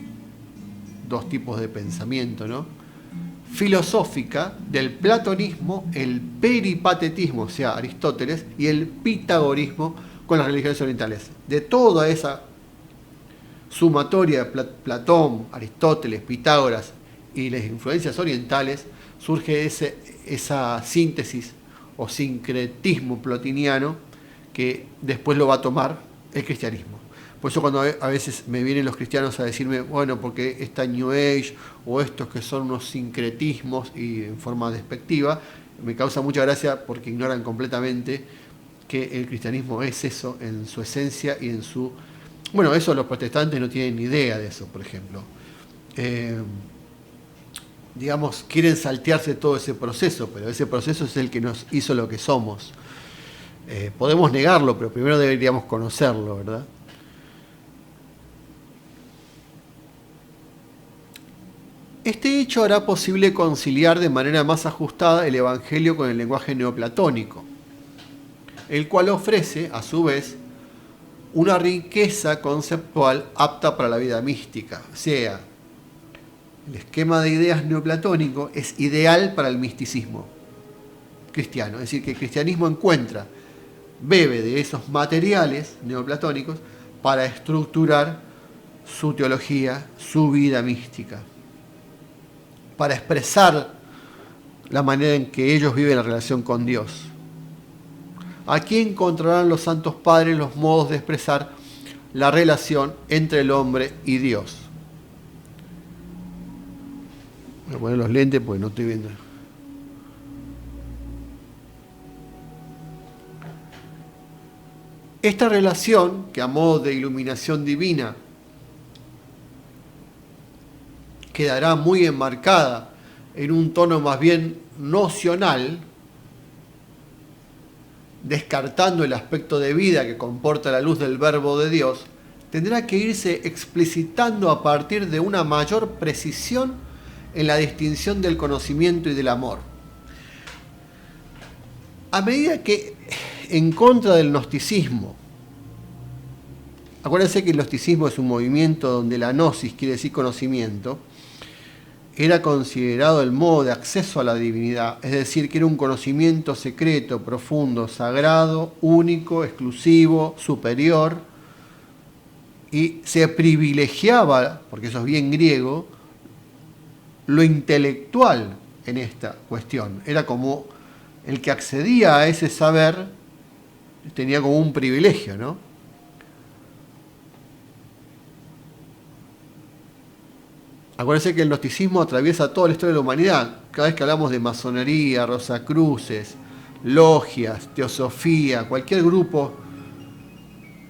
dos tipos de pensamiento, ¿no? Filosófica, del platonismo, el peripatetismo, o sea, Aristóteles, y el pitagorismo con las religiones orientales. De toda esa sumatoria de Platón, Aristóteles, Pitágoras y las influencias orientales, surge esa síntesis o sincretismo plotiniano que después lo va a tomar el cristianismo. Por eso cuando a veces me vienen los cristianos a decirme, bueno, porque esta New Age o estos que son unos sincretismos y en forma despectiva, me causa mucha gracia porque ignoran completamente que el cristianismo es eso en su esencia y en su... Bueno, eso los protestantes no tienen ni idea de eso, por ejemplo. Digamos, quieren saltearse todo ese proceso, pero ese proceso es el que nos hizo lo que somos. Podemos negarlo, pero primero deberíamos conocerlo, ¿verdad? Este hecho hará posible conciliar de manera más ajustada el Evangelio con el lenguaje neoplatónico, el cual ofrece, a su vez, una riqueza conceptual apta para la vida mística. O sea, el esquema de ideas neoplatónico es ideal para el misticismo cristiano. Es decir, que el cristianismo bebe de esos materiales neoplatónicos para estructurar su teología, su vida mística, para expresar la manera en que ellos viven la relación con Dios. Aquí encontrarán los santos padres los modos de expresar la relación entre el hombre y Dios. Voy a poner los lentes porque no estoy viendo. Esta relación, que a modo de iluminación divina quedará muy enmarcada en un tono más bien nocional, descartando el aspecto de vida que comporta la luz del verbo de Dios, tendrá que irse explicitando a partir de una mayor precisión en la distinción del conocimiento y del amor. A medida que, en contra del gnosticismo, acuérdense que el gnosticismo es un movimiento donde la gnosis quiere decir conocimiento, era considerado el modo de acceso a la divinidad, es decir, que era un conocimiento secreto, profundo, sagrado, único, exclusivo, superior, y se privilegiaba, porque eso es bien griego, lo intelectual en esta cuestión. Era como el que accedía a ese saber tenía como un privilegio, ¿no? Acuérdense que el gnosticismo atraviesa toda la historia de la humanidad. Cada vez que hablamos de masonería, rosacruces, logias, teosofía, cualquier grupo,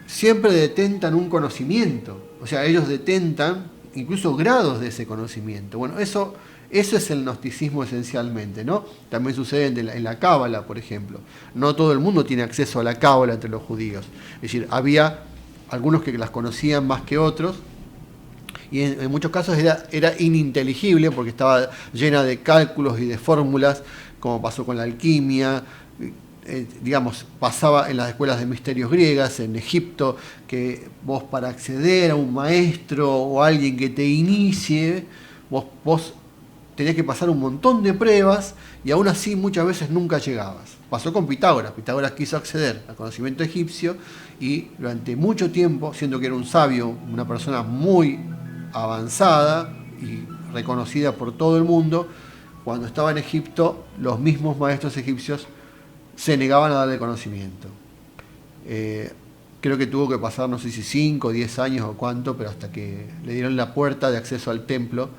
siempre detentan un conocimiento. O sea, ellos detentan incluso grados de ese conocimiento. Bueno, eso es el gnosticismo esencialmente, ¿no? También sucede en la cábala, por ejemplo. No todo el mundo tiene acceso a la cábala entre los judíos. Es decir, había algunos que las conocían más que otros, y en muchos casos era ininteligible porque estaba llena de cálculos y de fórmulas, como pasó con la alquimia, digamos, pasaba en las escuelas de misterios griegas, en Egipto, que vos para acceder a un maestro o a alguien que te inicie, vos tenías que pasar un montón de pruebas y aún así muchas veces nunca llegabas. Pasó con Pitágoras. Pitágoras quiso acceder al conocimiento egipcio y durante mucho tiempo, siendo que era un sabio, una persona muy avanzada y reconocida por todo el mundo, cuando estaba en Egipto, los mismos maestros egipcios se negaban a darle conocimiento. Creo que tuvo que pasar, no sé si 5 o 10 años o cuánto, pero hasta que le dieron la puerta de acceso al templo,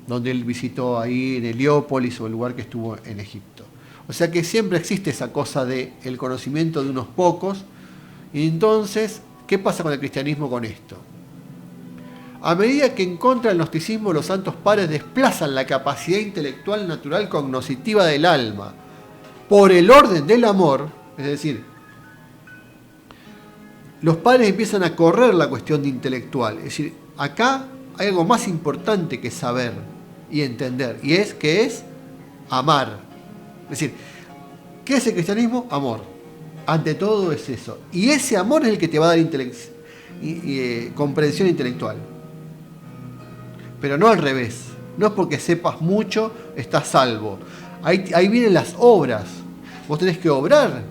donde él visitó ahí en Heliópolis o el lugar que estuvo en Egipto. O sea que siempre existe esa cosa de el conocimiento de unos pocos. Y entonces, ¿qué pasa con el cristianismo con esto? A medida que en contra del gnosticismo los santos padres desplazan la capacidad intelectual natural cognoscitiva del alma por el orden del amor, es decir, los padres empiezan a correr la cuestión de intelectual. Es decir, acá hay algo más importante que saber y entender, y es que es amar. Es decir, ¿qué es el cristianismo? Amor. Ante todo es eso. Y ese amor es el que te va a dar comprensión intelectual. Pero no al revés. No es porque sepas mucho, estás salvo. Ahí vienen las obras. Vos tenés que obrar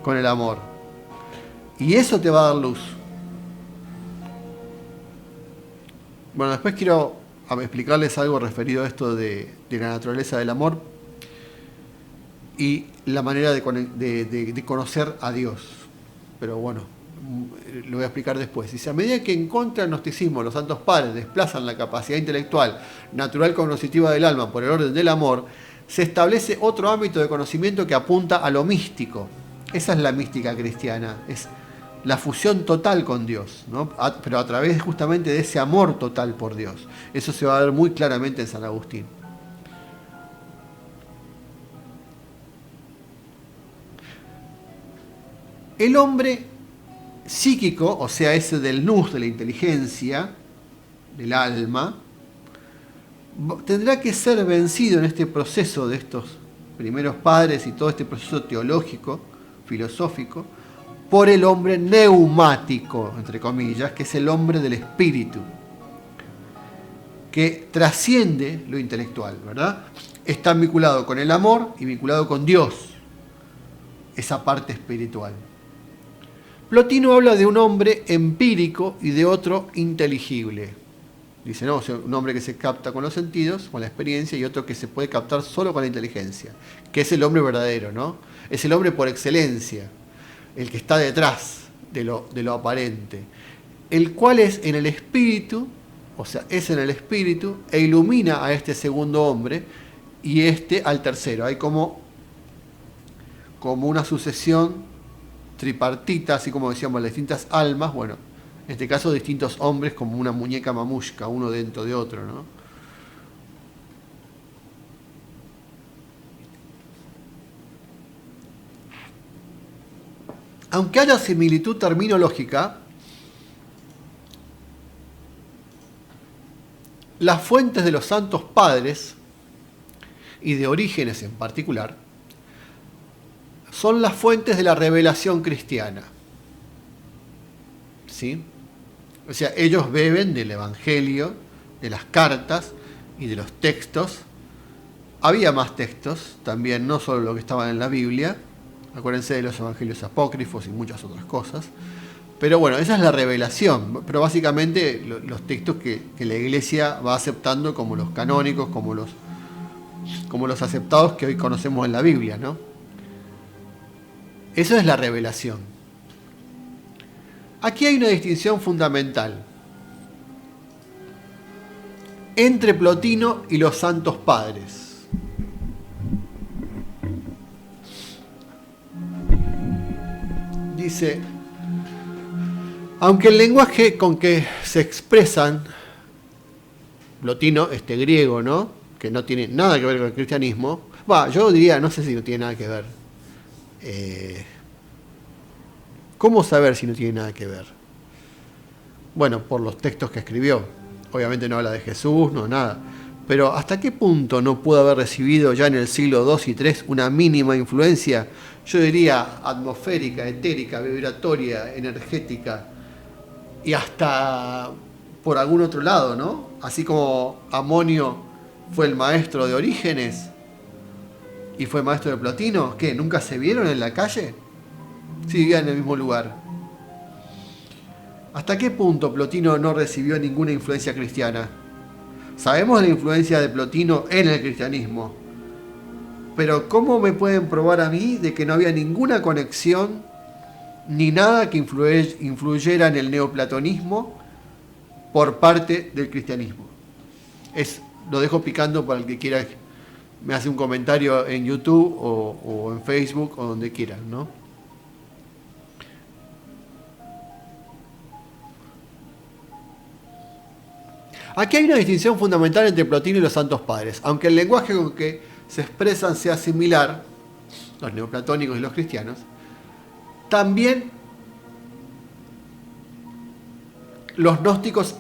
con el amor. Y eso te va a dar luz. Bueno, después quiero explicarles algo referido a esto de la naturaleza del amor y la manera de conocer a Dios. Pero bueno, lo voy a explicar después. Dice, a medida que en contra del gnosticismo los santos padres desplazan la capacidad intelectual natural cognoscitiva del alma por el orden del amor, se establece otro ámbito de conocimiento que apunta a lo místico. Esa es la mística cristiana, es la fusión total con Dios, ¿no? Pero a través justamente de ese amor total por Dios. Eso se va a ver muy claramente en San Agustín. El hombre psíquico, o sea, ese del nous, de la inteligencia, del alma, tendrá que ser vencido en este proceso de estos primeros padres y todo este proceso teológico, filosófico, por el hombre neumático, entre comillas, que es el hombre del espíritu, que trasciende lo intelectual, ¿verdad? Está vinculado con el amor y vinculado con Dios, esa parte espiritual. Plotino habla de un hombre empírico y de otro inteligible. Dice, no, un hombre que se capta con los sentidos, con la experiencia, y otro que se puede captar solo con la inteligencia, que es el hombre verdadero, ¿no? Es el hombre por excelencia, el que está detrás de lo aparente, el cual es en el espíritu, o sea, es en el espíritu, e ilumina a este segundo hombre y al tercero. Hay como una sucesión tripartita, así como decíamos, las distintas almas, bueno, en este caso distintos hombres como una muñeca mamushka, uno dentro de otro, ¿no? Aunque haya similitud terminológica, las fuentes de los santos padres, y de Orígenes en particular, son las fuentes de la revelación cristiana. ¿Sí? O sea, ellos beben del Evangelio, de las cartas y de los textos. Había más textos también, no solo lo que estaban en la Biblia. Acuérdense de los evangelios apócrifos y muchas otras cosas. Pero bueno, esa es la revelación. Pero básicamente los textos que la Iglesia va aceptando como los canónicos, como los aceptados que hoy conocemos en la Biblia, ¿no? Eso es la revelación. Aquí hay una distinción fundamental entre Plotino y los santos padres. Dice, aunque el lenguaje con que se expresan, Plotino, griego, ¿no?, que no tiene nada que ver con el cristianismo, yo diría, no sé si no tiene nada que ver. ¿Cómo saber si no tiene nada que ver? Bueno, por los textos que escribió. Obviamente no habla de Jesús, no nada. Pero ¿hasta qué punto no pudo haber recibido ya en el siglo II y III una mínima influencia, yo diría, atmosférica, etérica, vibratoria, energética, y hasta por algún otro lado, ¿no? Así como Amonio fue el maestro de Orígenes y fue maestro de Plotino, ¿qué? ¿Nunca se vieron en la calle? Sí, vivían en el mismo lugar. ¿Hasta qué punto Plotino no recibió ninguna influencia cristiana? Sabemos la influencia de Plotino en el cristianismo, pero ¿cómo me pueden probar a mí de que no había ninguna conexión ni nada que influyera en el neoplatonismo por parte del cristianismo? Lo dejo picando para el que quiera, me hace un comentario en YouTube o en Facebook o donde quieran, ¿no? Aquí hay una distinción fundamental entre Plotino y los Santos Padres. Aunque el lenguaje con que se expresan sea similar, los neoplatónicos y los cristianos, también los gnósticos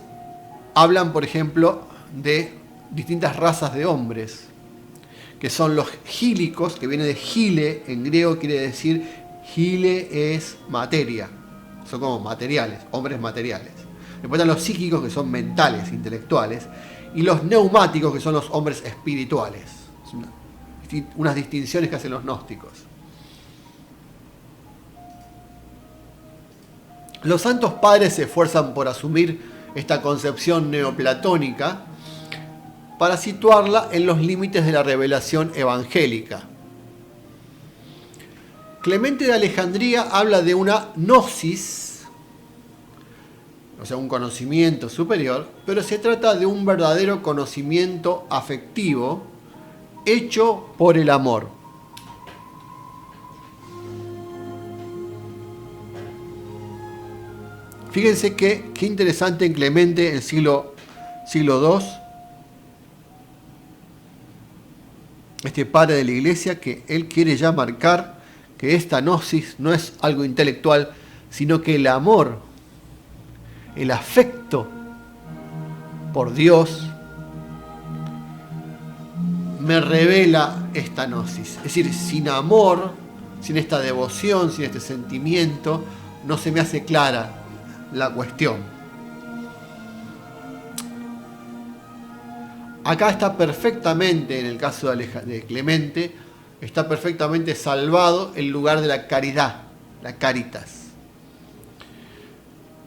hablan, por ejemplo, de distintas razas de hombres, que son los gílicos, que viene de gile, en griego quiere decir, gile es materia, son como materiales, hombres materiales. Después están los psíquicos, que son mentales, intelectuales, y los neumáticos, que son los hombres espirituales. Son unas distinciones que hacen los gnósticos. Los santos padres se esfuerzan por asumir esta concepción neoplatónica para situarla en los límites de la revelación evangélica. Clemente de Alejandría habla de una gnosis, o sea, un conocimiento superior, pero se trata de un verdadero conocimiento afectivo hecho por el amor. Fíjense qué interesante en Clemente, el siglo II, este padre de la Iglesia, que él quiere ya marcar que esta gnosis no es algo intelectual, sino que el amor, el afecto por Dios, me revela esta gnosis. Es decir, sin amor, sin esta devoción, sin este sentimiento, no se me hace clara la cuestión. Acá está perfectamente, en el caso de Clemente, está perfectamente salvado el lugar de la caridad, la caritas,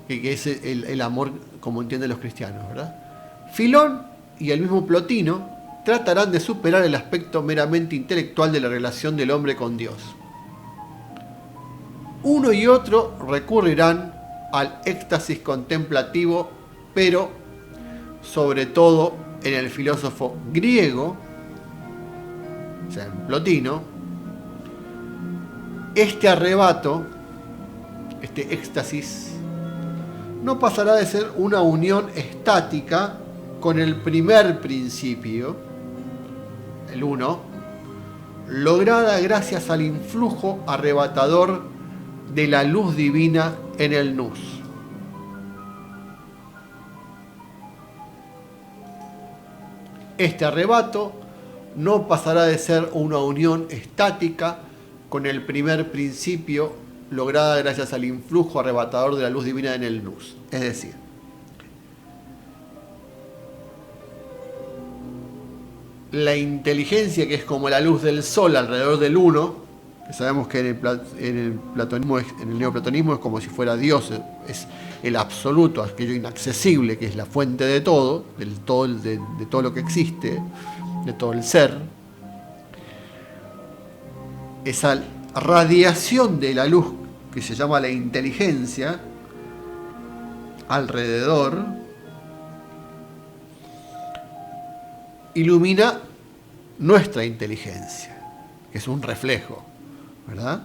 que es el amor como entienden los cristianos, ¿verdad? Filón y el mismo Plotino tratarán de superar el aspecto meramente intelectual de la relación del hombre con Dios. Uno y otro recurrirán al éxtasis contemplativo, pero sobre todo en el filósofo griego, o sea, en Plotino, este arrebato, este éxtasis, no pasará de ser una unión estática con el primer principio, el uno, lograda gracias al influjo arrebatador de la luz divina en el nous. Este arrebato no pasará de ser una unión estática con el primer principio, lograda gracias al influjo arrebatador de la luz divina en el nous. Es decir, la inteligencia, que es como la luz del sol alrededor del uno, que sabemos que en el platonismo, en el neoplatonismo es como si fuera Dios, es el absoluto, aquello inaccesible, que es la fuente de todo, de todo lo que existe, de todo el ser. Esa radiación de la luz que se llama la inteligencia alrededor ilumina nuestra inteligencia, que es un reflejo, ¿verdad?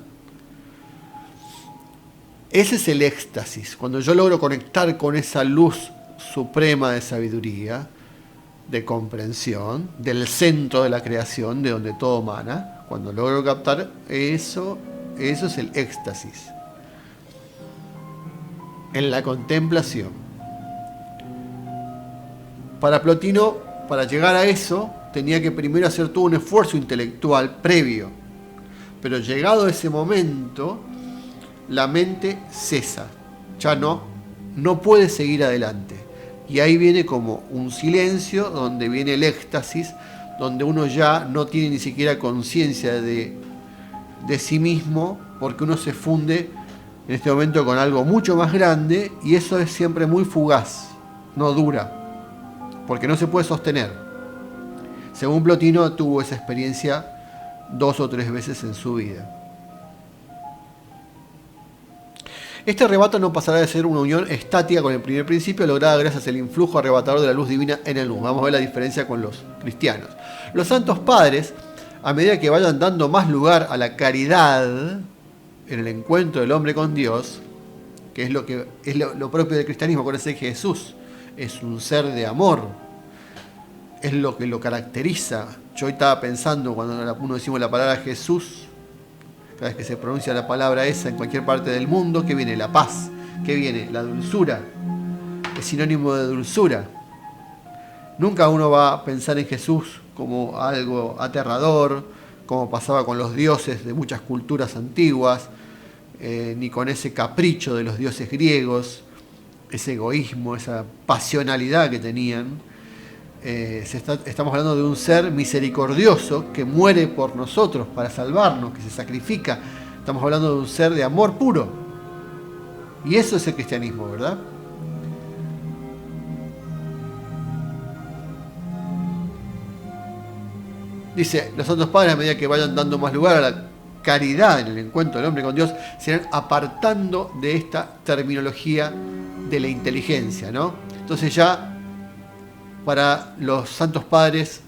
Ese es el éxtasis, cuando yo logro conectar con esa luz suprema de sabiduría, de comprensión, del centro de la creación, de donde todo emana. Cuando logro captar eso es el éxtasis. En la contemplación. Para Plotino, para llegar a eso tenía que primero hacer todo un esfuerzo intelectual previo. Pero llegado ese momento, la mente cesa, ya no puede seguir adelante. Y ahí viene como un silencio, donde viene el éxtasis, donde uno ya no tiene ni siquiera conciencia de sí mismo, porque uno se funde en este momento con algo mucho más grande, y eso es siempre muy fugaz, no dura, porque no se puede sostener. Según Plotino, tuvo esa experiencia 2 o 3 veces en su vida. Este arrebato no pasará de ser una unión estática con el primer principio, lograda gracias al influjo arrebatador de la luz divina en el mundo. Vamos a ver la diferencia con los cristianos. Los santos padres, a medida que vayan dando más lugar a la caridad en el encuentro del hombre con Dios, que es lo propio del cristianismo, acuérdense que Jesús es un ser de amor, es lo que lo caracteriza. Yo hoy estaba pensando, cuando uno decimos la palabra Jesús, cada vez que se pronuncia la palabra esa en cualquier parte del mundo, ¿qué viene? La paz. ¿Qué viene? La dulzura. Es sinónimo de dulzura. Nunca uno va a pensar en Jesús como algo aterrador, como pasaba con los dioses de muchas culturas antiguas, ni con ese capricho de los dioses griegos, ese egoísmo, esa pasionalidad que tenían. Estamos hablando de un ser misericordioso que muere por nosotros para salvarnos, que se sacrifica. Estamos hablando de un ser de amor puro. Y eso es el cristianismo, ¿verdad? Dice, los santos padres, a medida que vayan dando más lugar a la caridad en el encuentro del hombre con Dios, se irán apartando de esta terminología de la inteligencia, ¿no? Entonces ya, para los santos padres,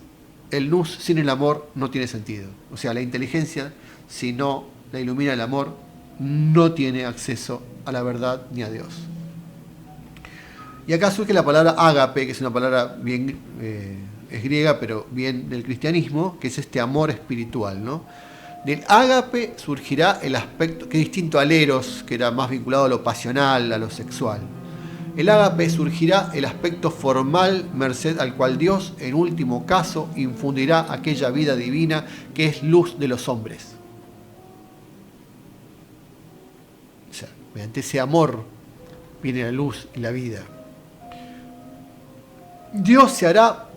el nous sin el amor no tiene sentido. O sea, la inteligencia, si no la ilumina el amor, no tiene acceso a la verdad ni a Dios. Y acá surge la palabra ágape, que es una palabra bien, es griega, pero bien del cristianismo, que es este amor espiritual, ¿no? Del ágape surgirá el aspecto, que es distinto al eros, que era más vinculado a lo pasional, a lo sexual. El ágape surgirá el aspecto formal, merced al cual Dios, en último caso, infundirá aquella vida divina que es luz de los hombres. O sea, mediante ese amor viene la luz y la vida. Dios se hará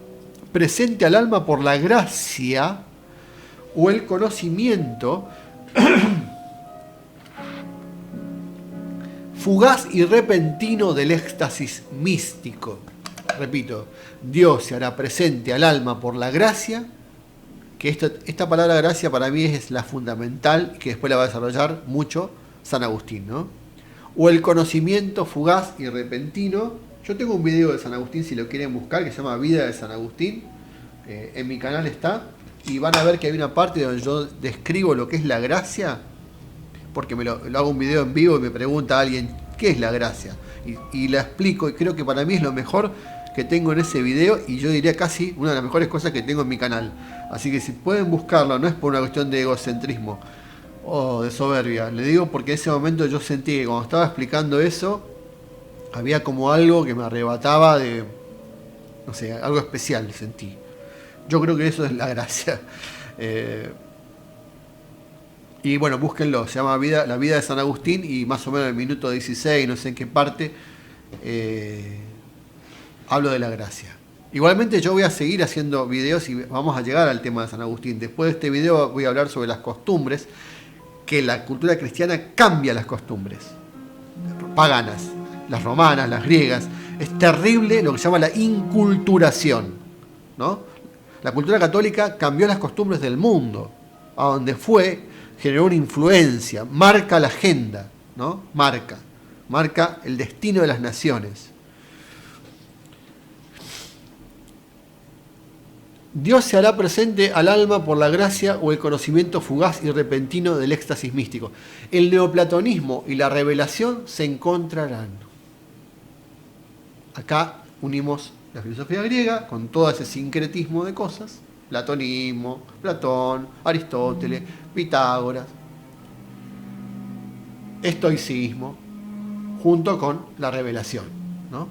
presente al alma por la gracia o el conocimiento fugaz y repentino del éxtasis místico. Repito, Dios se hará presente al alma por la gracia, que esta palabra gracia para mí es la fundamental, que después la va a desarrollar mucho San Agustín, ¿no? O el conocimiento fugaz y repentino. Yo tengo un video de San Agustín, si lo quieren buscar, que se llama Vida de San Agustín. En mi canal está, y van a ver que hay una parte donde yo describo lo que es la gracia, porque lo hago un video en vivo y me pregunta alguien, ¿qué es la gracia? Y la explico, y creo que para mí es lo mejor que tengo en ese video, y yo diría casi una de las mejores cosas que tengo en mi canal. Así que si pueden buscarlo, no es por una cuestión de egocentrismo o de soberbia, le digo porque en ese momento yo sentí que cuando estaba explicando eso, había como algo que me arrebataba de, no sé, algo especial sentí. Yo creo que eso es la gracia. Y bueno, búsquenlo, se llama La vida de San Agustín, y más o menos en el minuto 16, no sé en qué parte, hablo de la gracia. Igualmente yo voy a seguir haciendo videos y vamos a llegar al tema de San Agustín. Después de este video voy a hablar sobre las costumbres, que la cultura cristiana cambia las costumbres paganas, las romanas, las griegas. Es terrible lo que se llama la inculturación, ¿no? La cultura católica cambió las costumbres del mundo, a donde fue, generó una influencia, marca la agenda, ¿no? Marca el destino de las naciones. Dios se hará presente al alma por la gracia o el conocimiento fugaz y repentino del éxtasis místico. El neoplatonismo y la revelación se encontrarán. Acá unimos la filosofía griega con todo ese sincretismo de cosas, platonismo, Platón, Aristóteles, Pitágoras, estoicismo, junto con la revelación, ¿no?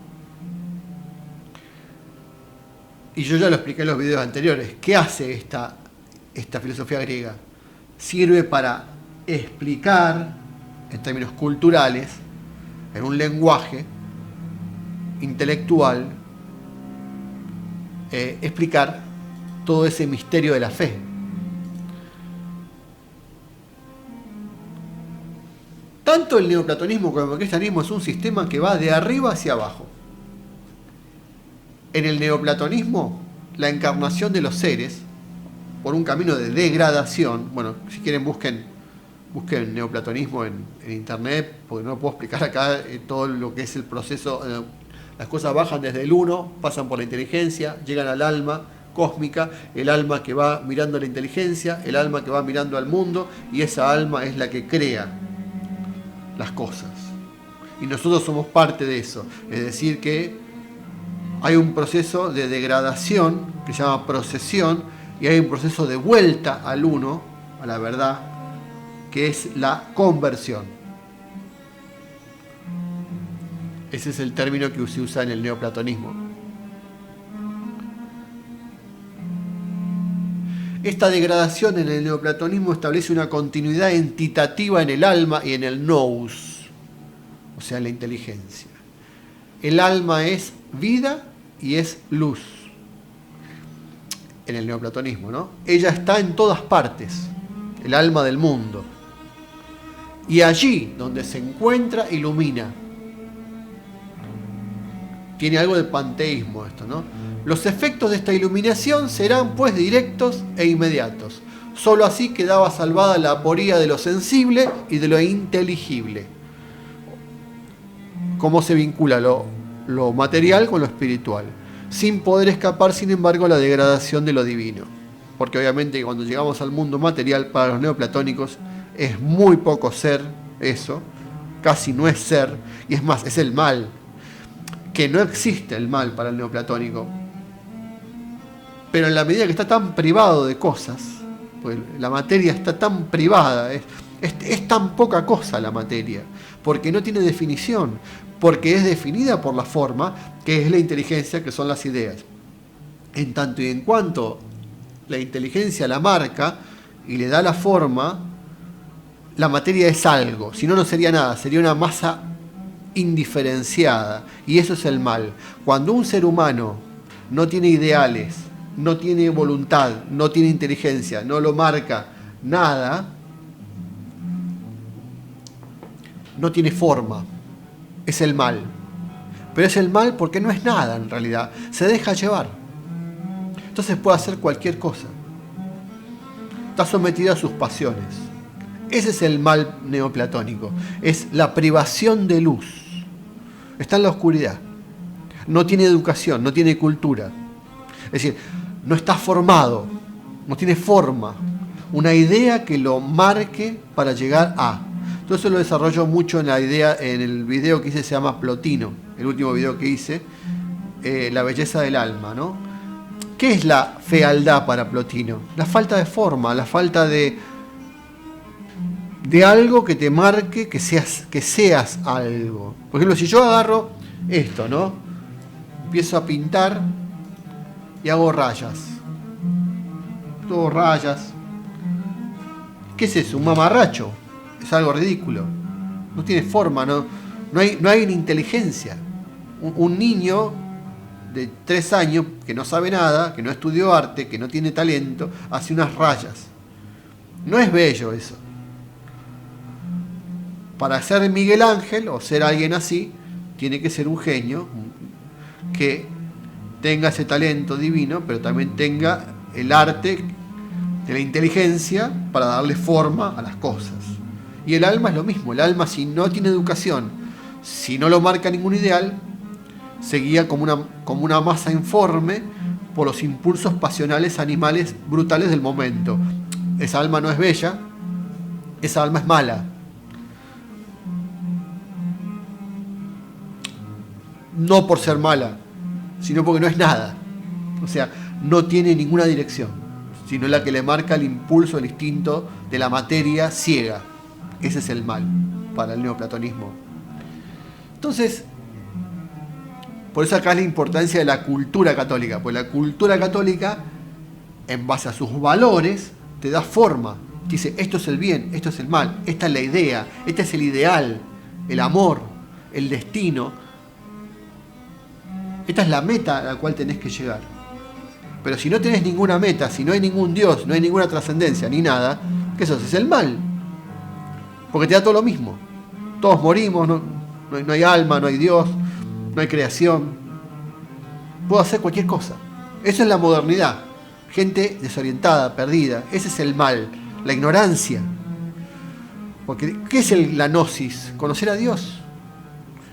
y yo ya lo expliqué en los videos anteriores, ¿qué hace esta filosofía griega? Sirve para explicar, en términos culturales, en un lenguaje intelectual, explicar todo ese misterio de la fe. Tanto el neoplatonismo como el cristianismo es un sistema que va de arriba hacia abajo. En el neoplatonismo, la encarnación de los seres, por un camino de degradación, bueno, si quieren busquen neoplatonismo en internet, porque no puedo explicar acá todo lo que es el proceso. Las cosas bajan desde el uno, pasan por la inteligencia, llegan al alma cósmica, el alma que va mirando a la inteligencia, el alma que va mirando al mundo, y esa alma es la que crea las cosas. Y nosotros somos parte de eso. Es decir, que hay un proceso de degradación que se llama procesión, y hay un proceso de vuelta al uno, a la verdad, que es la conversión. Ese es el término que se usa en el neoplatonismo. Esta degradación en el neoplatonismo establece una continuidad entitativa en el alma y en el nous, o sea, en la inteligencia. El alma es vida y es luz. En el neoplatonismo, ¿no? Ella está en todas partes, el alma del mundo. Y allí donde se encuentra, ilumina. Tiene algo de panteísmo esto, ¿no? Los efectos de esta iluminación serán pues directos e inmediatos. Solo así quedaba salvada la aporía de lo sensible y de lo inteligible. Cómo se vincula lo material con lo espiritual, sin poder escapar, sin embargo, a la degradación de lo divino. Porque obviamente cuando llegamos al mundo material, para los neoplatónicos es muy poco ser eso, casi no es ser, y es más, es el mal. Que no existe el mal para el neoplatónico. Pero en la medida que está tan privado de cosas, pues la materia está tan privada, es tan poca cosa la materia, porque no tiene definición, porque es definida por la forma, que es la inteligencia, que son las ideas. En tanto y en cuanto la inteligencia la marca y le da la forma, la materia es algo, si no, no sería nada, sería una masa indiferenciada, y eso es el mal. Cuando un ser humano no tiene ideales, no tiene voluntad, no tiene inteligencia, no lo marca nada, no tiene forma, es el mal. Pero es el mal porque no es nada en realidad, se deja llevar. Entonces puede hacer cualquier cosa. Está sometido a sus pasiones. Ese es el mal neoplatónico, es la privación de luz. Está en la oscuridad. No tiene educación, no tiene cultura. Es decir, no está formado, no tiene forma, una idea que lo marque para llegar a. Todo eso lo desarrollo mucho en el video que hice, se llama Plotino, el último video que hice, la belleza del alma, ¿no? ¿Qué es la fealdad para Plotino? La falta de forma, la falta de algo que te marque que seas algo. Por ejemplo, si yo agarro esto, ¿no? Empiezo a pintar y hago rayas. Todo rayas. ¿Qué es eso? Un mamarracho. Es algo ridículo. No tiene forma, no hay ni inteligencia. Un niño de 3 años que no sabe nada, que no estudió arte, que no tiene talento, hace unas rayas. No es bello eso. Para ser Miguel Ángel o ser alguien así, tiene que ser un genio que tenga ese talento divino, pero también tenga el arte de la inteligencia para darle forma a las cosas. Y el alma es lo mismo. El alma, si no tiene educación, si no lo marca ningún ideal, se guía como una masa informe por los impulsos pasionales animales brutales del momento. Esa alma no es bella, esa alma es mala. No por ser mala, sino porque no es nada. O sea, no tiene ninguna dirección, sino la que le marca el impulso, el instinto de la materia ciega. Ese es el mal para el neoplatonismo. Entonces, Por eso acá es la importancia de la cultura católica, porque la cultura católica, en base a sus valores, te da forma. Te dice, esto es el bien, esto es el mal, esta es la idea, este es el ideal, el amor, el destino. Esta es la meta a la cual tenés que llegar. Pero si no tenés ninguna meta, si no hay ningún Dios, no hay ninguna trascendencia, ni nada, ¿qué sos? Es el mal. Porque te da todo lo mismo. Todos morimos, no hay alma, no hay Dios, no hay creación. Puedo hacer cualquier cosa. Eso es la modernidad. Gente desorientada, perdida. Ese es el mal, la ignorancia. Porque, ¿qué es la gnosis? Conocer a Dios.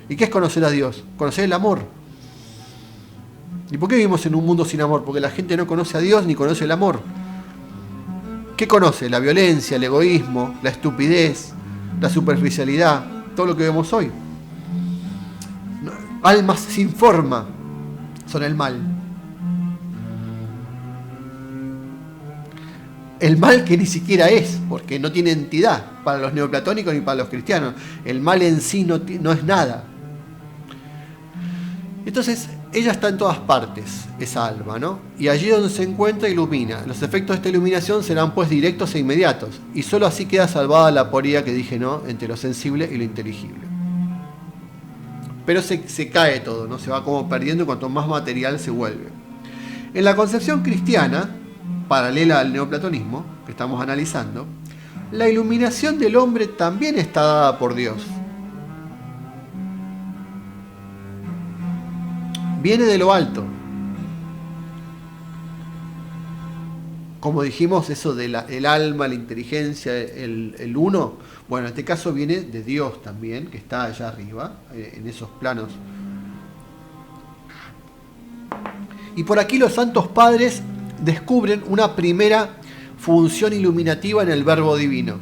¿Y qué es conocer a Dios? Conocer el amor. ¿Y por qué vivimos en un mundo sin amor? Porque la gente no conoce a Dios ni conoce el amor. ¿Qué conoce? La violencia, el egoísmo, la estupidez, la superficialidad, todo lo que vemos hoy. Almas sin forma son el mal. El mal que ni siquiera es, porque no tiene entidad para los neoplatónicos ni para los cristianos. El mal en sí no es nada. Entonces, ella está en todas partes, esa alma, ¿no? Y allí donde se encuentra, ilumina. Los efectos de esta iluminación serán pues directos e inmediatos. Y solo así queda salvada la aporía que dije, ¿no?, entre lo sensible y lo inteligible. Pero se cae todo, ¿no? Se va como perdiendo cuanto más material se vuelve. En la concepción cristiana, paralela al neoplatonismo, que estamos analizando, la iluminación del hombre también está dada por Dios. Viene de lo alto. Como dijimos, eso del alma, la inteligencia, el uno, bueno, en este caso viene de Dios también, que está allá arriba, en esos planos. Y por aquí los santos padres descubren una primera función iluminativa en el Verbo divino.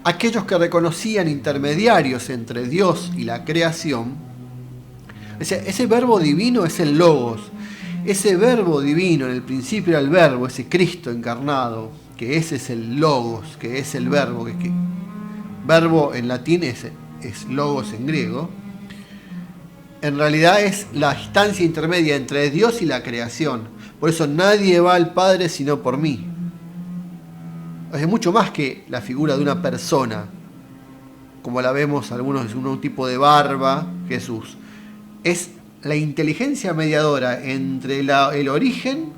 Aquellos que reconocían intermediarios entre Dios y la creación, ese verbo divino es el Logos, ese verbo divino, en el principio era el verbo, ese Cristo encarnado, que ese es el Logos, que es el verbo, verbo en latín es Logos en griego, en realidad es la instancia intermedia entre Dios y la creación. Por eso nadie va al Padre sino por mí. Es mucho más que la figura de una persona, como la vemos algunos, un tipo de barba, Jesús. Es la inteligencia mediadora entre el origen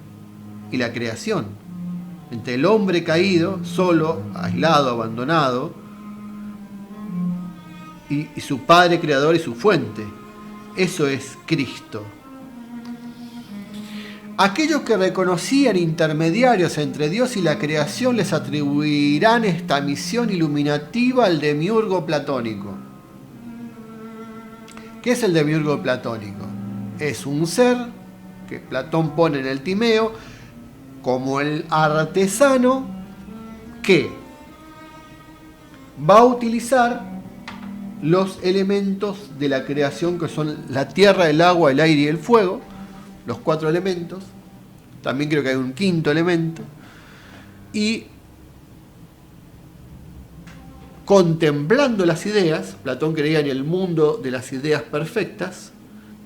y la creación, entre el hombre caído, solo, aislado, abandonado, y su Padre creador y su fuente. Eso es Cristo. Aquellos que reconocían intermediarios entre Dios y la creación les atribuirán esta misión iluminativa al demiurgo platónico. ¿Qué es el demiurgo platónico? Es un ser que Platón pone en el Timeo como el artesano que va a utilizar los elementos de la creación, que son la tierra, el agua, el aire y el fuego, los 4 elementos. También creo que hay un quinto elemento. Y contemplando las ideas, Platón creía en el mundo de las ideas perfectas,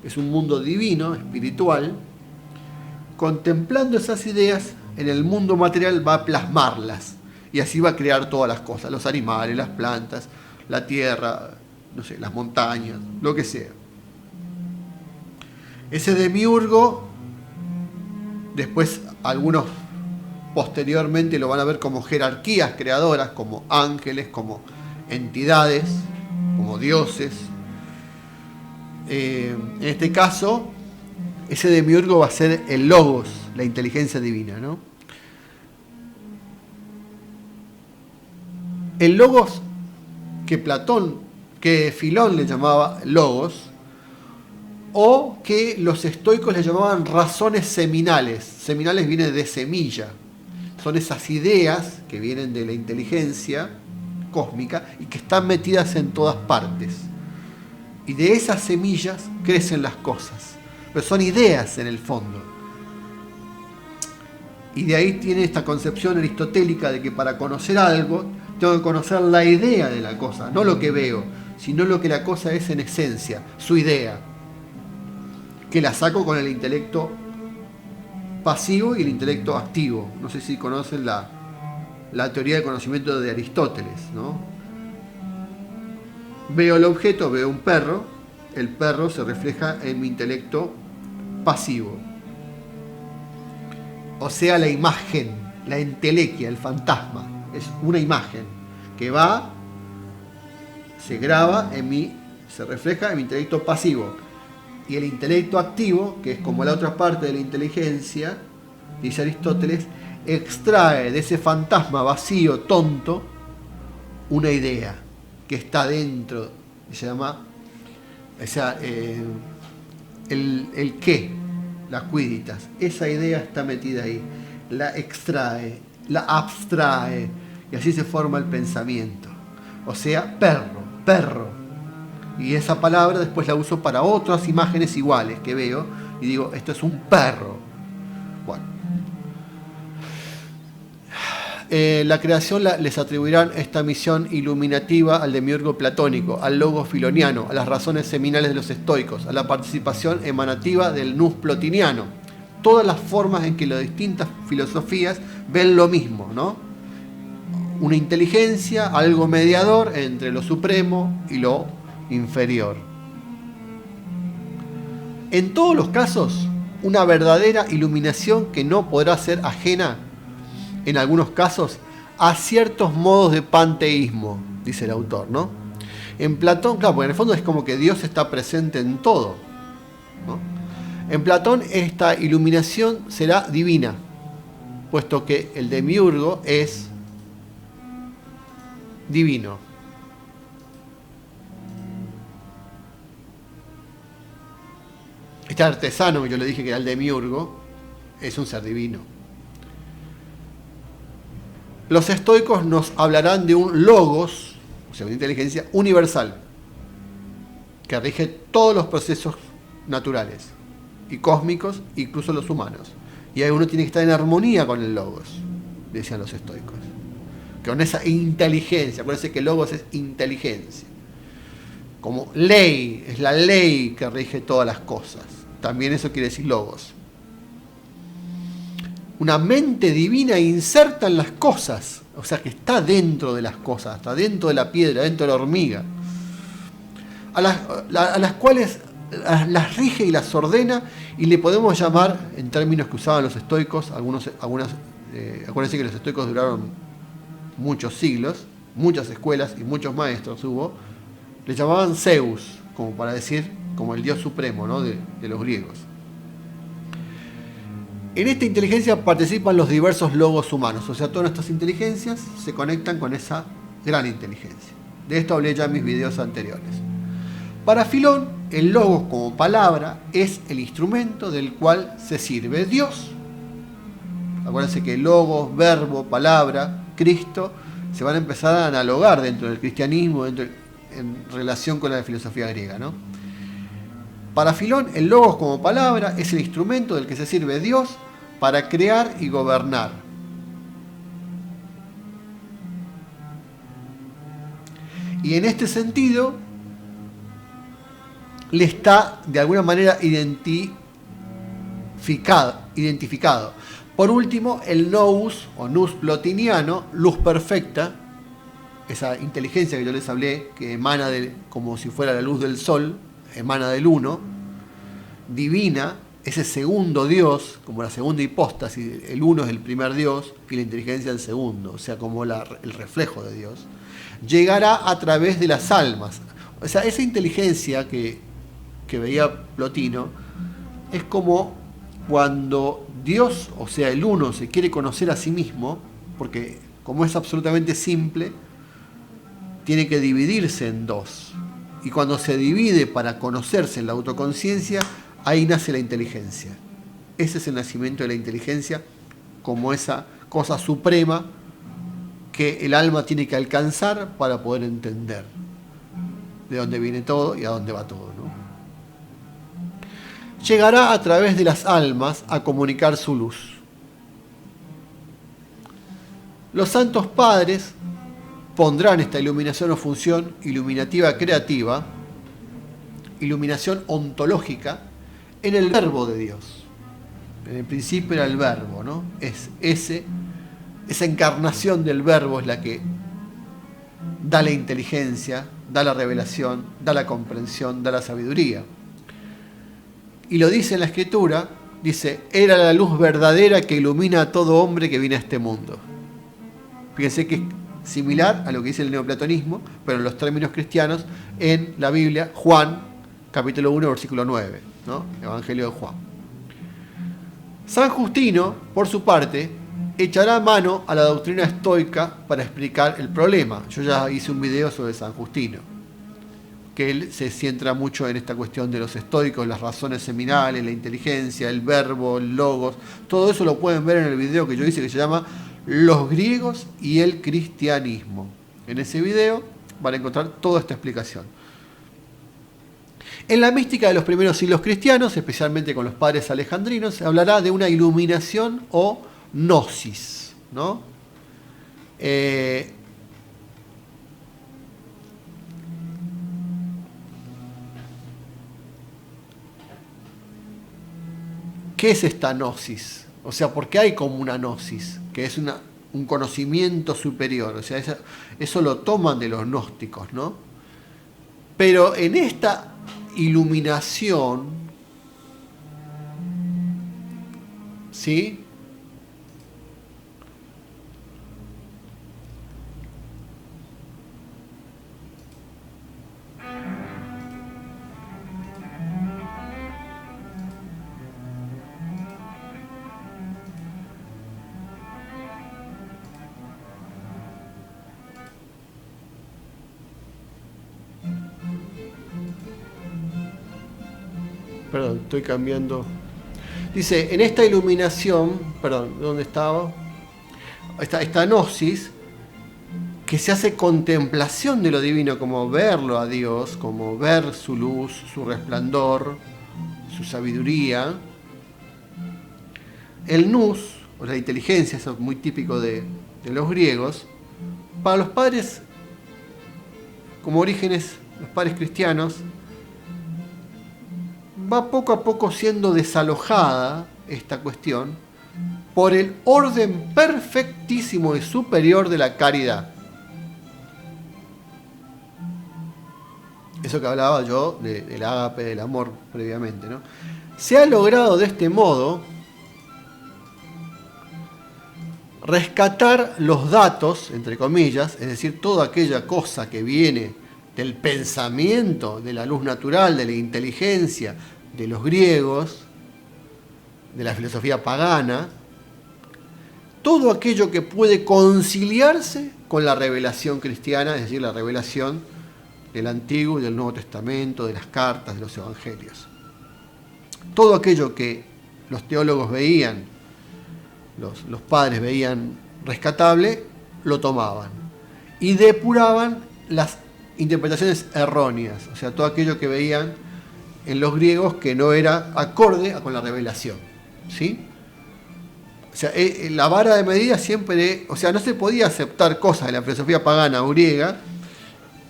que es un mundo divino, espiritual. Contemplando esas ideas, en el mundo material va a plasmarlas. Y así va a crear todas las cosas, los animales, las plantas, la tierra, no sé, las montañas, lo que sea. Ese demiurgo, después algunos posteriormente lo van a ver como jerarquías creadoras, como ángeles, como entidades, como dioses. En este caso, ese demiurgo va a ser el Logos, la inteligencia divina, ¿no? El Logos que Filón le llamaba Logos, o que los estoicos le llamaban razones seminales. Seminales viene de semilla. Son esas ideas que vienen de la inteligencia cósmica y que están metidas en todas partes. Y de esas semillas crecen las cosas. Pero son ideas en el fondo. Y de ahí tiene esta concepción aristotélica de que para conocer algo tengo que conocer la idea de la cosa, no lo que veo, sino lo que la cosa es en esencia, su idea, que la saco con el intelecto pasivo y el intelecto activo. No sé si conocen la teoría del conocimiento de Aristóteles, ¿no? Veo el objeto, veo un perro, el perro se refleja en mi intelecto pasivo. O sea, la imagen, la entelequia, el fantasma, es una imagen que va, se graba en mí, se refleja en mi intelecto pasivo. Y el intelecto activo, que es como la otra parte de la inteligencia, dice Aristóteles, extrae de ese fantasma vacío, tonto, una idea que está dentro, se llama, o sea, el qué, la quiditas. Esa idea está metida ahí, la extrae, la abstrae, y así se forma el pensamiento. O sea, perro. Y esa palabra después la uso para otras imágenes iguales que veo y digo, esto es un perro. Bueno. La creación les atribuirán esta misión iluminativa al demiurgo platónico, al logos filoniano, a las razones seminales de los estoicos, a la participación emanativa del nous plotiniano. Todas las formas en que las distintas filosofías ven lo mismo, ¿no? Una inteligencia, algo mediador entre lo supremo y lo inferior. En todos los casos, una verdadera iluminación que no podrá ser ajena, en algunos casos, a ciertos modos de panteísmo, dice el autor, ¿no? En Platón, claro, porque en el fondo es como que Dios está presente en todo, ¿no? En Platón esta iluminación será divina, puesto que el demiurgo es divino. Este artesano que yo le dije que era el demiurgo es un ser divino. Los estoicos nos hablarán de un logos, o sea, una inteligencia universal, que rige todos los procesos naturales y cósmicos, incluso los humanos. Y ahí uno tiene que estar en armonía con el logos, decían los estoicos. Con esa inteligencia, acuérdense que logos es inteligencia. Como ley, es la ley que rige todas las cosas. También eso quiere decir logos. Una mente divina inserta en las cosas, o sea que está dentro de las cosas, está dentro de la piedra, dentro de la hormiga, a las cuales las rige y las ordena, y le podemos llamar, en términos que usaban los estoicos, acuérdense que los estoicos duraron muchos siglos, muchas escuelas y muchos maestros hubo, le llamaban Zeus, como para decir, como el dios supremo, ¿no? de los griegos. En esta inteligencia participan los diversos logos humanos, o sea, todas nuestras inteligencias se conectan con esa gran inteligencia. De esto hablé ya en mis videos anteriores. Para Filón, el logos como palabra es el instrumento del cual se sirve Dios. Acuérdense que logos, verbo, palabra, Cristo, se van a empezar a analogar dentro del cristianismo, en relación con la filosofía griega, ¿no? Para Filón, el logos como palabra es el instrumento del que se sirve Dios para crear y gobernar. Y en este sentido, le está de alguna manera identificado. Por último, el nous o nous plotiniano, luz perfecta, esa inteligencia que yo les hablé, que emana como si fuera la luz del sol, emana del uno, divina, ese segundo Dios, como la segunda hipóstasis, el uno es el primer Dios y la inteligencia el segundo, o sea, como el reflejo de Dios, llegará a través de las almas. O sea, esa inteligencia que veía Plotino es como cuando Dios, o sea, el uno, se quiere conocer a sí mismo, porque como es absolutamente simple, tiene que dividirse en dos. Y cuando se divide para conocerse en la autoconciencia, ahí nace la inteligencia. Ese es el nacimiento de la inteligencia como esa cosa suprema que el alma tiene que alcanzar para poder entender de dónde viene todo y a dónde va todo, ¿no? Llegará a través de las almas a comunicar su luz. Los santos padres pondrán esta iluminación o función iluminativa creativa, iluminación ontológica, en el verbo de Dios. En el principio era el verbo, ¿no? Esa encarnación del verbo es la que da la inteligencia, da la revelación, da la comprensión, da la sabiduría. Y lo dice en la Escritura, dice, era la luz verdadera que ilumina a todo hombre que viene a este mundo. Fíjense que es similar a lo que dice el neoplatonismo, pero en los términos cristianos, en la Biblia, Juan, capítulo 1, versículo 9, ¿no? Evangelio de Juan. San Justino, por su parte, echará mano a la doctrina estoica para explicar el problema. Yo ya hice un video sobre San Justino, que él se centra mucho en esta cuestión de los estoicos, las razones seminales, la inteligencia, el verbo, el logos. Todo eso lo pueden ver en el video que yo hice, que se llama Los griegos y el cristianismo. En ese video van a encontrar toda esta explicación. En la mística de los primeros siglos cristianos, especialmente con los padres alejandrinos, se hablará de una iluminación o gnosis, ¿no? ¿Qué es esta gnosis? O sea, ¿por qué hay como una gnosis? Que es un conocimiento superior. O sea, eso lo toman de los gnósticos, ¿no? Pero en esta iluminación, ¿sí? Perdón, estoy cambiando. Dice, en esta iluminación, perdón, ¿dónde estaba? Esta gnosis, que se hace contemplación de lo divino, como verlo a Dios, como ver su luz, su resplandor, su sabiduría. El nous, o la inteligencia, eso es muy típico de los griegos, para los padres, como orígenes, los padres cristianos, va poco a poco siendo desalojada esta cuestión por el orden perfectísimo y superior de la caridad. Eso que hablaba yo del ágape, del amor previamente, ¿no? Se ha logrado de este modo rescatar los datos, entre comillas, es decir, toda aquella cosa que viene del pensamiento, de la luz natural, de la inteligencia, de los griegos, de la filosofía pagana, todo aquello que puede conciliarse con la revelación cristiana, es decir, la revelación del Antiguo y del Nuevo Testamento, de las cartas, de los evangelios. Todo aquello que los teólogos veían, los padres veían rescatable, lo tomaban y depuraban las interpretaciones erróneas, o sea, todo aquello que veían en los griegos que no era acorde con la revelación, ¿sí? O sea, la vara de medida siempre, o sea, no se podía aceptar cosas de la filosofía pagana o griega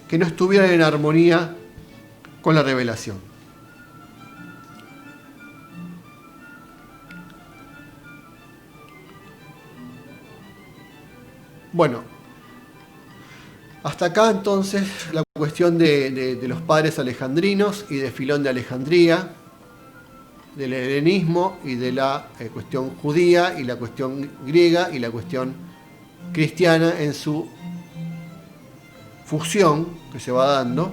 que no estuvieran en armonía con la revelación. Bueno, hasta acá entonces la cuestión de los padres alejandrinos y de Filón de Alejandría, del helenismo y de la cuestión judía y la cuestión griega y la cuestión cristiana en su fusión que se va dando.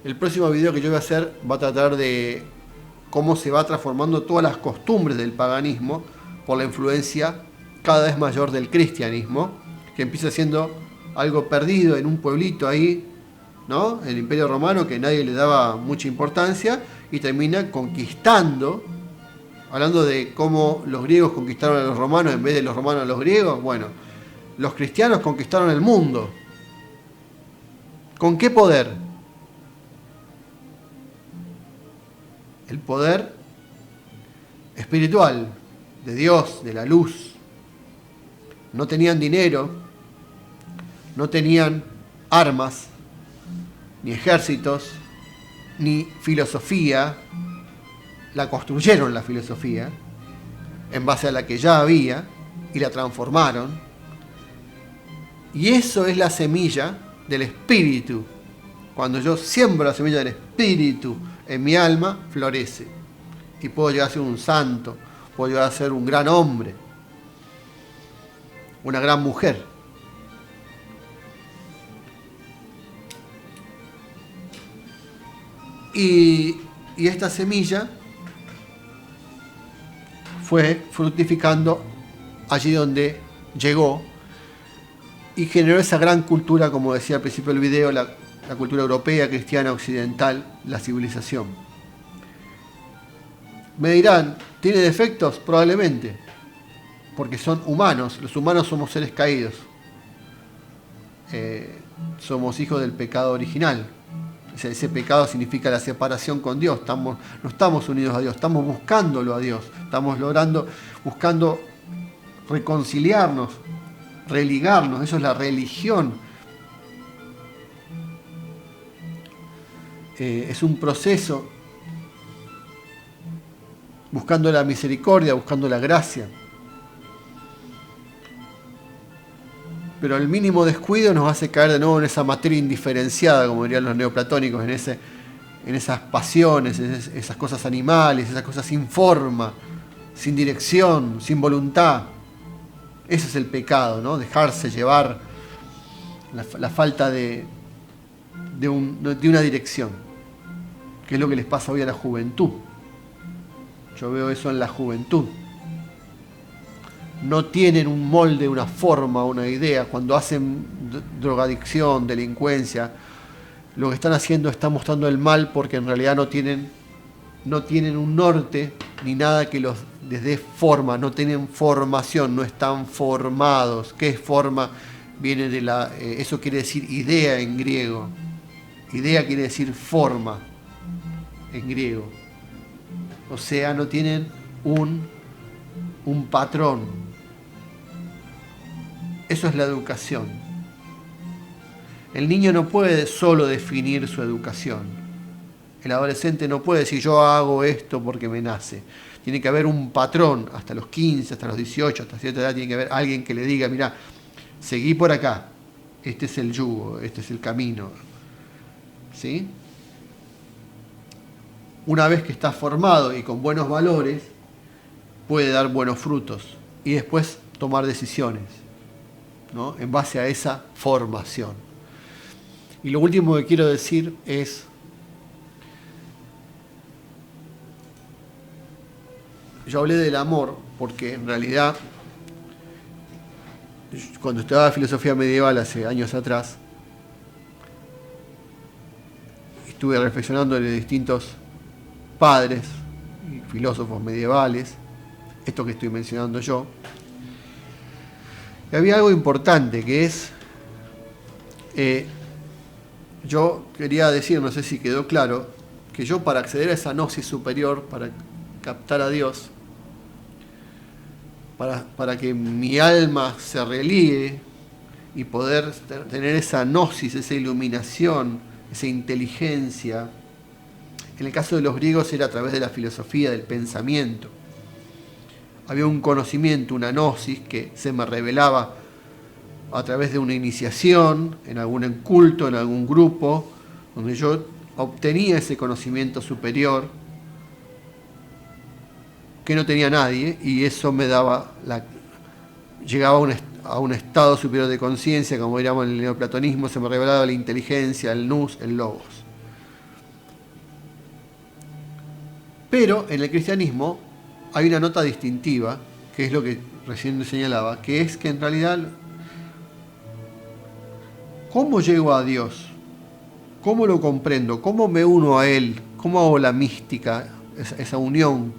El próximo video que yo voy a hacer va a tratar de cómo se va transformando todas las costumbres del paganismo por la influencia cada vez mayor del cristianismo, que empieza siendo algo perdido en un pueblito ahí, ¿no? El Imperio Romano, que nadie le daba mucha importancia, y termina conquistando, hablando de cómo los griegos conquistaron a los romanos en vez de los romanos a los griegos. Bueno, los cristianos conquistaron el mundo. ¿Con qué poder? El poder espiritual, de Dios, de la luz. No tenían dinero, no tenían armas, ni ejércitos, ni filosofía. La construyeron la filosofía en base a la que ya había y la transformaron. Y eso es la semilla del espíritu. Cuando yo siembro la semilla del espíritu en mi alma, florece. Y puedo llegar a ser un santo, puedo llegar a ser un gran hombre, una gran mujer. Y esta semilla fue fructificando allí donde llegó y generó esa gran cultura, como decía al principio del video, la cultura europea, cristiana, occidental, la civilización. Me dirán, ¿tiene defectos? Probablemente, porque son humanos. Los humanos somos seres caídos. Somos hijos del pecado original. Ese pecado significa la separación con Dios. No estamos unidos a Dios, estamos buscándolo a Dios. Estamos buscando reconciliarnos, religarnos. Eso es la religión. Es un proceso buscando la misericordia, buscando la gracia. Pero el mínimo descuido nos hace caer de nuevo en esa materia indiferenciada, como dirían los neoplatónicos, en esas pasiones, esas cosas animales, esas cosas sin forma, sin dirección, sin voluntad. Ese es el pecado, ¿no? Dejarse llevar, la falta de una dirección, que es lo que les pasa hoy a la juventud. Yo veo eso en la juventud. No tienen un molde, una forma, una idea. Cuando hacen drogadicción, delincuencia, lo que están haciendo está mostrando el mal porque en realidad no tienen un norte ni nada que les dé forma, no tienen formación, no están formados. ¿Qué es forma? Viene de eso quiere decir idea en griego. Idea quiere decir forma en griego. O sea, no tienen un patrón. Eso es la educación. El niño no puede solo definir su educación. El adolescente no puede decir yo hago esto porque me nace. Tiene que haber un patrón hasta los 15, hasta los 18, hasta cierta edad tiene que haber alguien que le diga, mira, seguí por acá. Este es el yugo, este es el camino. ¿Sí? Una vez que está formado y con buenos valores, puede dar buenos frutos y después tomar decisiones, ¿no? En base a esa formación. Y lo último que quiero decir es, yo hablé del amor porque en realidad, cuando estudiaba filosofía medieval hace años atrás, estuve reflexionando de distintos padres y filósofos medievales, esto que estoy mencionando yo. Y había algo importante que es, yo quería decir, no sé si quedó claro, que yo para acceder a esa gnosis superior, para captar a Dios, para que mi alma se relíe y poder tener esa gnosis, esa iluminación, esa inteligencia, en el caso de los griegos era a través de la filosofía, del pensamiento. Había un conocimiento, una gnosis que se me revelaba a través de una iniciación, en algún culto, en algún grupo, donde yo obtenía ese conocimiento superior que no tenía nadie, y eso me daba llegaba a un estado superior de conciencia, como diríamos en el neoplatonismo, se me revelaba la inteligencia, el nous, el logos. Pero en el cristianismo hay una nota distintiva, que es lo que recién señalaba, que es que en realidad, ¿cómo llego a Dios? ¿Cómo lo comprendo? ¿Cómo me uno a Él? ¿Cómo hago la mística, esa unión?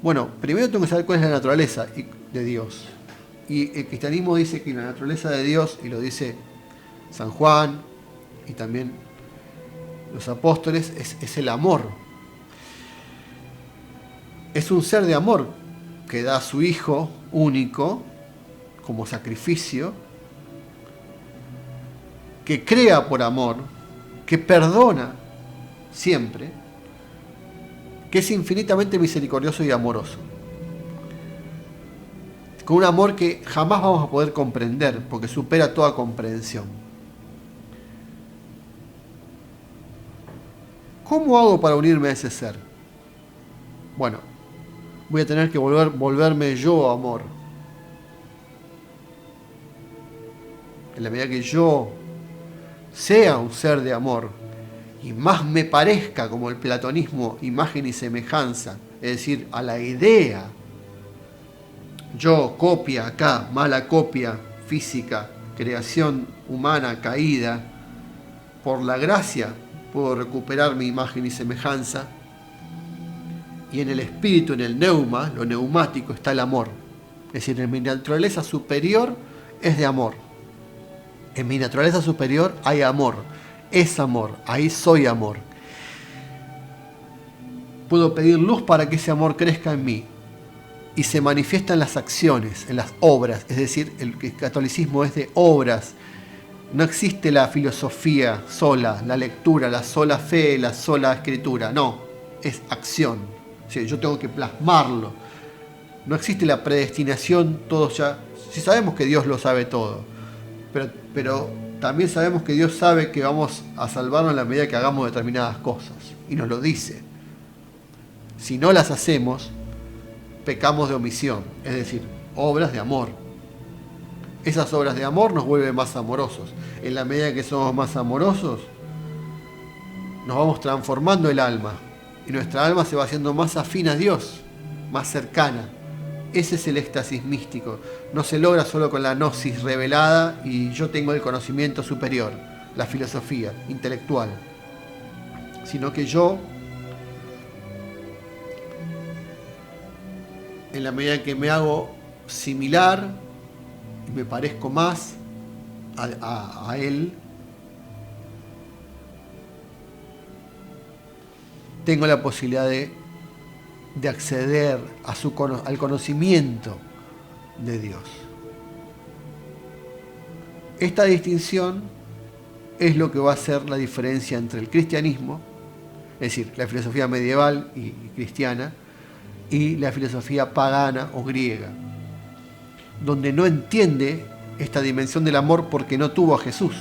Bueno, primero tengo que saber cuál es la naturaleza de Dios. Y el cristianismo dice que la naturaleza de Dios, y lo dice San Juan y también los apóstoles, es el amor. Es un ser de amor que da a su Hijo único como sacrificio que crea por amor, que perdona siempre, que es infinitamente misericordioso y amoroso. Con un amor que jamás vamos a poder comprender, porque supera toda comprensión. ¿Cómo hago para unirme a ese ser? Bueno, voy a tener que volverme yo amor. En la medida que yo sea un ser de amor y más me parezca, como el platonismo, imagen y semejanza, es decir, a la idea, yo, copia acá, mala copia física, creación humana caída, por la gracia puedo recuperar mi imagen y semejanza, y en el espíritu, en el neuma, lo neumático, está el amor. Es decir, en mi naturaleza superior es de amor. En mi naturaleza superior hay amor, es amor, ahí soy amor. Puedo pedir luz para que ese amor crezca en mí y se manifiesta en las acciones, en las obras. Es decir, el catolicismo es de obras. No existe la filosofía sola, la lectura, la sola fe, la sola escritura. No, es acción. O sea, yo tengo que plasmarlo. No existe la predestinación, todos ya... Sí sabemos que Dios lo sabe todo, pero también sabemos que Dios sabe que vamos a salvarnos en la medida que hagamos determinadas cosas. Y nos lo dice. Si no las hacemos, pecamos de omisión, es decir, obras de amor. Esas obras de amor nos vuelven más amorosos. En la medida que somos más amorosos, nos vamos transformando el alma. Y nuestra alma se va haciendo más afín a Dios, más cercana. Ese es el éxtasis místico. No se logra solo con la gnosis revelada y yo tengo el conocimiento superior, la filosofía intelectual. Sino que yo, en la medida que me hago similar, me parezco más a Él, tengo la posibilidad de acceder al conocimiento de Dios. Esta distinción es lo que va a hacer la diferencia entre el cristianismo, es decir, la filosofía medieval y cristiana, y la filosofía pagana o griega, donde no entiende esta dimensión del amor porque no tuvo a Jesús.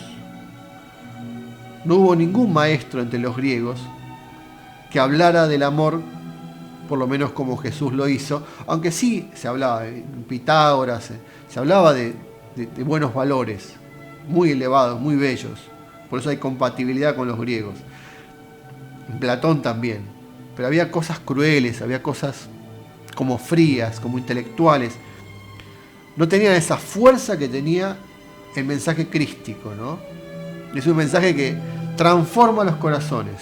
No hubo ningún maestro entre los griegos que hablara del amor, por lo menos como Jesús lo hizo, aunque sí se hablaba, en Pitágoras, se hablaba de buenos valores, muy elevados, muy bellos. Por eso hay compatibilidad con los griegos. En Platón también. Pero había cosas crueles, había cosas como frías, como intelectuales. No tenían esa fuerza que tenía el mensaje crístico, ¿no? Es un mensaje que transforma los corazones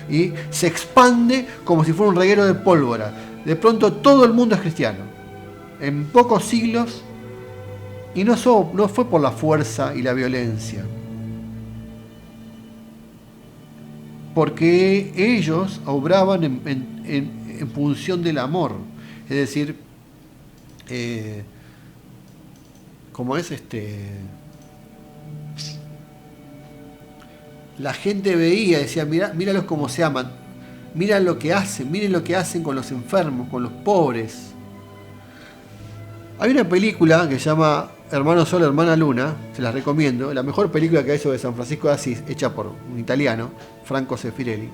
y se expande como si fuera un reguero de pólvora. De pronto todo el mundo es cristiano. En pocos siglos, y no fue por la fuerza y la violencia, porque ellos obraban en función del amor. Es decir, como es la gente veía, decía, míralos cómo se aman, miren lo que hacen con los enfermos, con los pobres. Hay una película que se llama Hermano Sol, Hermana Luna, se las recomiendo, la mejor película que hay sobre San Francisco de Asís, hecha por un italiano, Franco Sefirelli,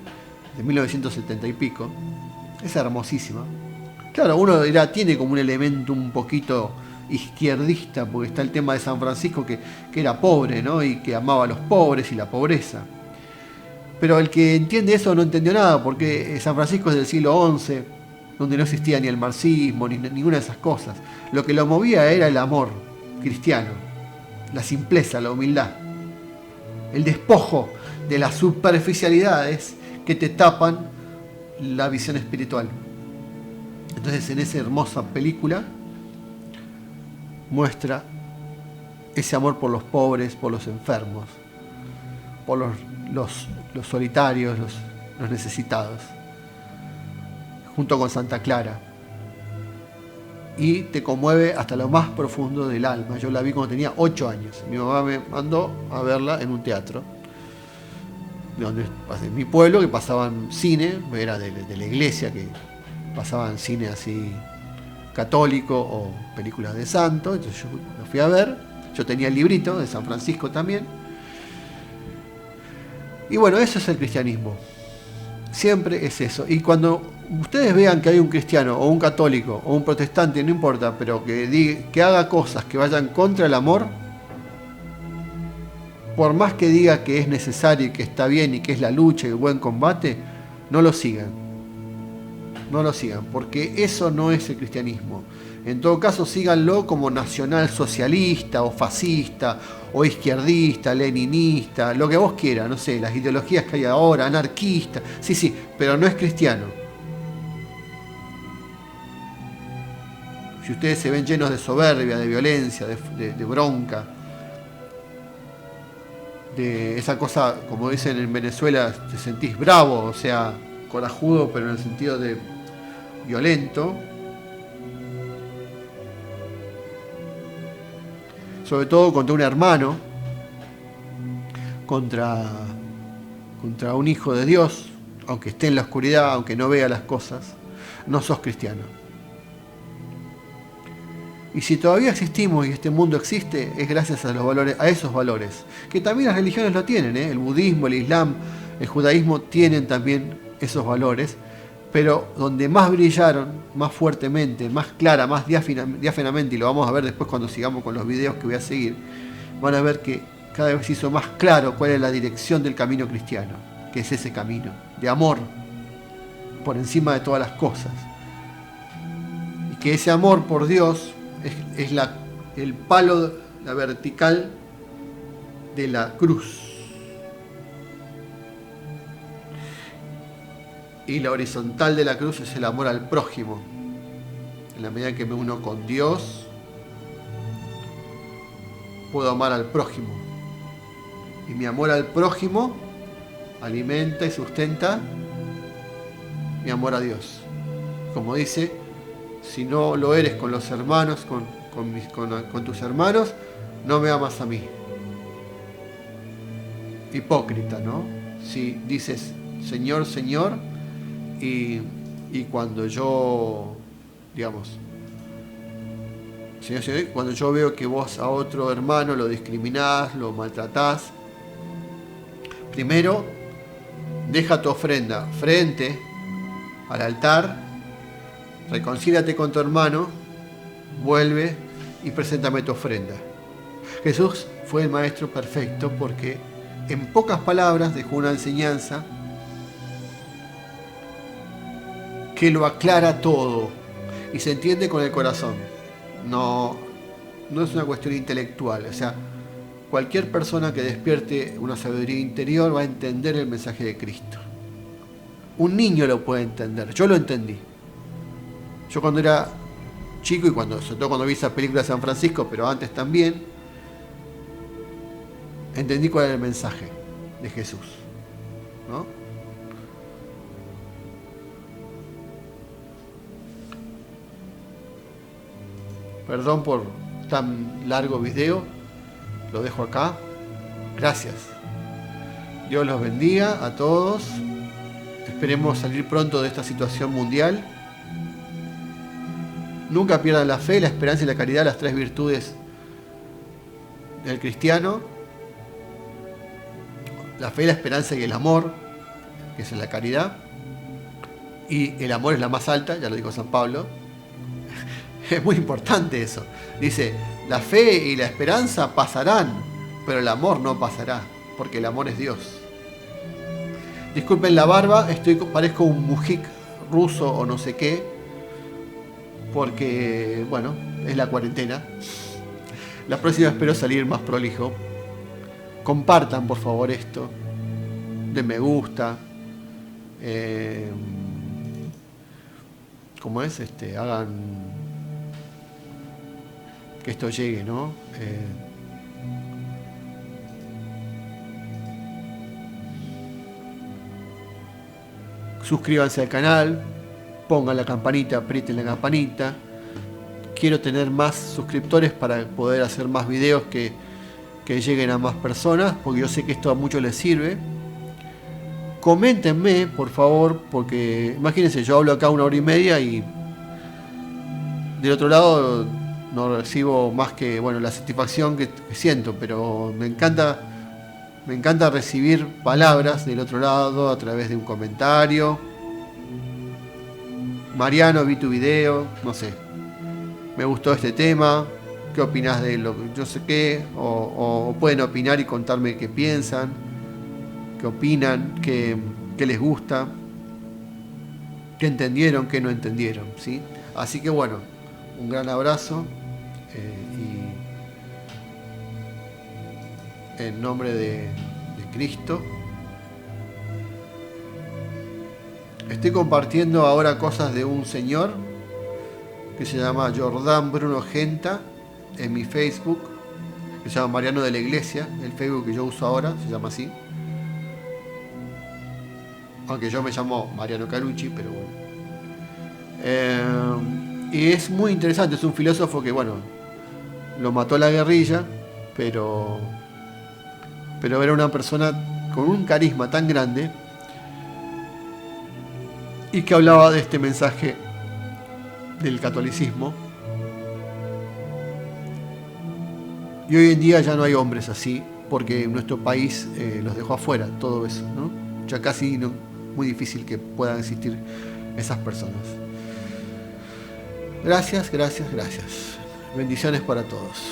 de 1970 y pico. Es hermosísima. Claro, uno dirá, tiene como un elemento un poquito izquierdista, porque está el tema de San Francisco que era pobre, ¿no? Y que amaba a los pobres y la pobreza. Pero el que entiende eso no entendió nada, porque San Francisco es del siglo XI, donde no existía ni el marxismo, ni ninguna de esas cosas. Lo que lo movía era el amor cristiano, la simpleza, la humildad, el despojo de las superficialidades que te tapan la visión espiritual. Entonces, en esa hermosa película muestra ese amor por los pobres, por los enfermos, por los solitarios, los necesitados, junto con Santa Clara. y te conmueve hasta lo más profundo del alma. Yo la vi cuando tenía 8 años. Mi mamá me mandó a verla en un teatro, en mi pueblo, que pasaban cine, era de la iglesia, que pasaban cine así católico o películas de santo. Entonces yo lo fui a ver. Yo tenía el librito de San Francisco también. Y bueno, eso es el cristianismo. Siempre es eso. Y cuando ustedes vean que hay un cristiano o un católico o un protestante, no importa, pero que haga cosas que vayan contra el amor, por más que diga que es necesario y que está bien y que es la lucha y el buen combate, no lo sigan. No lo sigan, porque eso no es el cristianismo. En todo caso, síganlo como nacionalsocialista o fascista o izquierdista, leninista, lo que vos quieras, no sé, las ideologías que hay ahora, anarquista, sí, pero no es cristiano. Si ustedes se ven llenos de soberbia, de violencia, de bronca, de esa cosa, como dicen en Venezuela, te sentís bravo, o sea, corajudo, pero en el sentido de violento, sobre todo contra un hermano, contra un hijo de Dios, aunque esté en la oscuridad, aunque no vea las cosas, no sos cristiano. Y si todavía existimos y este mundo existe, es gracias a los valores, a esos valores, que también las religiones lo tienen, el budismo, el islam, el judaísmo tienen también esos valores, pero donde más brillaron, más fuertemente, más clara, más diáfanamente, y lo vamos a ver después cuando sigamos con los videos que voy a seguir, van a ver que cada vez se hizo más claro cuál es la dirección del camino cristiano, que es ese camino de amor por encima de todas las cosas. Y que ese amor por Dios es el palo, la vertical de la cruz. Y la horizontal de la cruz es el amor al prójimo. En la medida que me uno con Dios, puedo amar al prójimo. Y mi amor al prójimo alimenta y sustenta mi amor a Dios. Como dice, si no lo eres con los hermanos, con tus hermanos, no me amas a mí. Hipócrita, ¿no? Si dices Señor, Señor, y cuando yo, digamos, Señor, Señor, cuando yo veo que vos a otro hermano lo discriminás, lo maltratás, primero deja tu ofrenda frente al altar, reconcíliate con tu hermano, vuelve y preséntame tu ofrenda. Jesús fue el maestro perfecto porque en pocas palabras dejó una enseñanza que lo aclara todo y se entiende con el corazón. No es una cuestión intelectual. O sea, cualquier persona que despierte una sabiduría interior va a entender el mensaje de Cristo. Un niño lo puede entender. Yo lo entendí. Yo cuando era chico y sobre todo cuando vi esa película de San Francisco, pero antes también, entendí cuál era el mensaje de Jesús, ¿no? Perdón por tan largo video, lo dejo acá. Gracias. Dios los bendiga a todos. Esperemos salir pronto de esta situación mundial. Nunca pierdan la fe, la esperanza y la caridad, las 3 virtudes del cristiano. La fe, la esperanza y el amor, que es la caridad. Y el amor es la más alta, ya lo dijo San Pablo. Es muy importante eso. Dice, la fe y la esperanza pasarán, pero el amor no pasará, porque el amor es Dios. Disculpen la barba, parezco un mujik ruso o no sé qué, porque, bueno, es la cuarentena. La próxima espero salir más prolijo. Compartan, por favor, esto. Den me gusta. ¿Cómo es? Hagan que esto llegue, ¿no? Suscríbanse al canal, pongan la campanita, aprieten la campanita, quiero tener más suscriptores para poder hacer más videos que lleguen a más personas, porque yo sé que esto a muchos les sirve. Coméntenme, por favor, porque imagínense, yo hablo acá 1 hora y media y del otro lado no recibo más que, bueno, la satisfacción que siento, pero me encanta recibir palabras del otro lado a través de un comentario. Mariano, vi tu video, no sé, me gustó este tema, ¿qué opinas de lo que yo sé qué? O pueden opinar y contarme qué piensan, qué opinan, qué les gusta, qué entendieron, qué no entendieron, ¿sí? Así que bueno, un gran abrazo y en nombre de Cristo. Estoy compartiendo ahora cosas de un señor que se llama Jordán Bruno Genta en mi Facebook, que se llama Mariano de la Iglesia. El Facebook que yo uso ahora se llama así, aunque yo me llamo Mariano Carucci, pero bueno. Y es muy interesante, es un filósofo que, bueno, lo mató la guerrilla, pero era una persona con un carisma tan grande y que hablaba de este mensaje del catolicismo. Y hoy en día ya no hay hombres así, porque nuestro país los dejó afuera, todo eso, ¿no? Ya casi no, muy difícil que puedan existir esas personas. Gracias. Bendiciones para todos.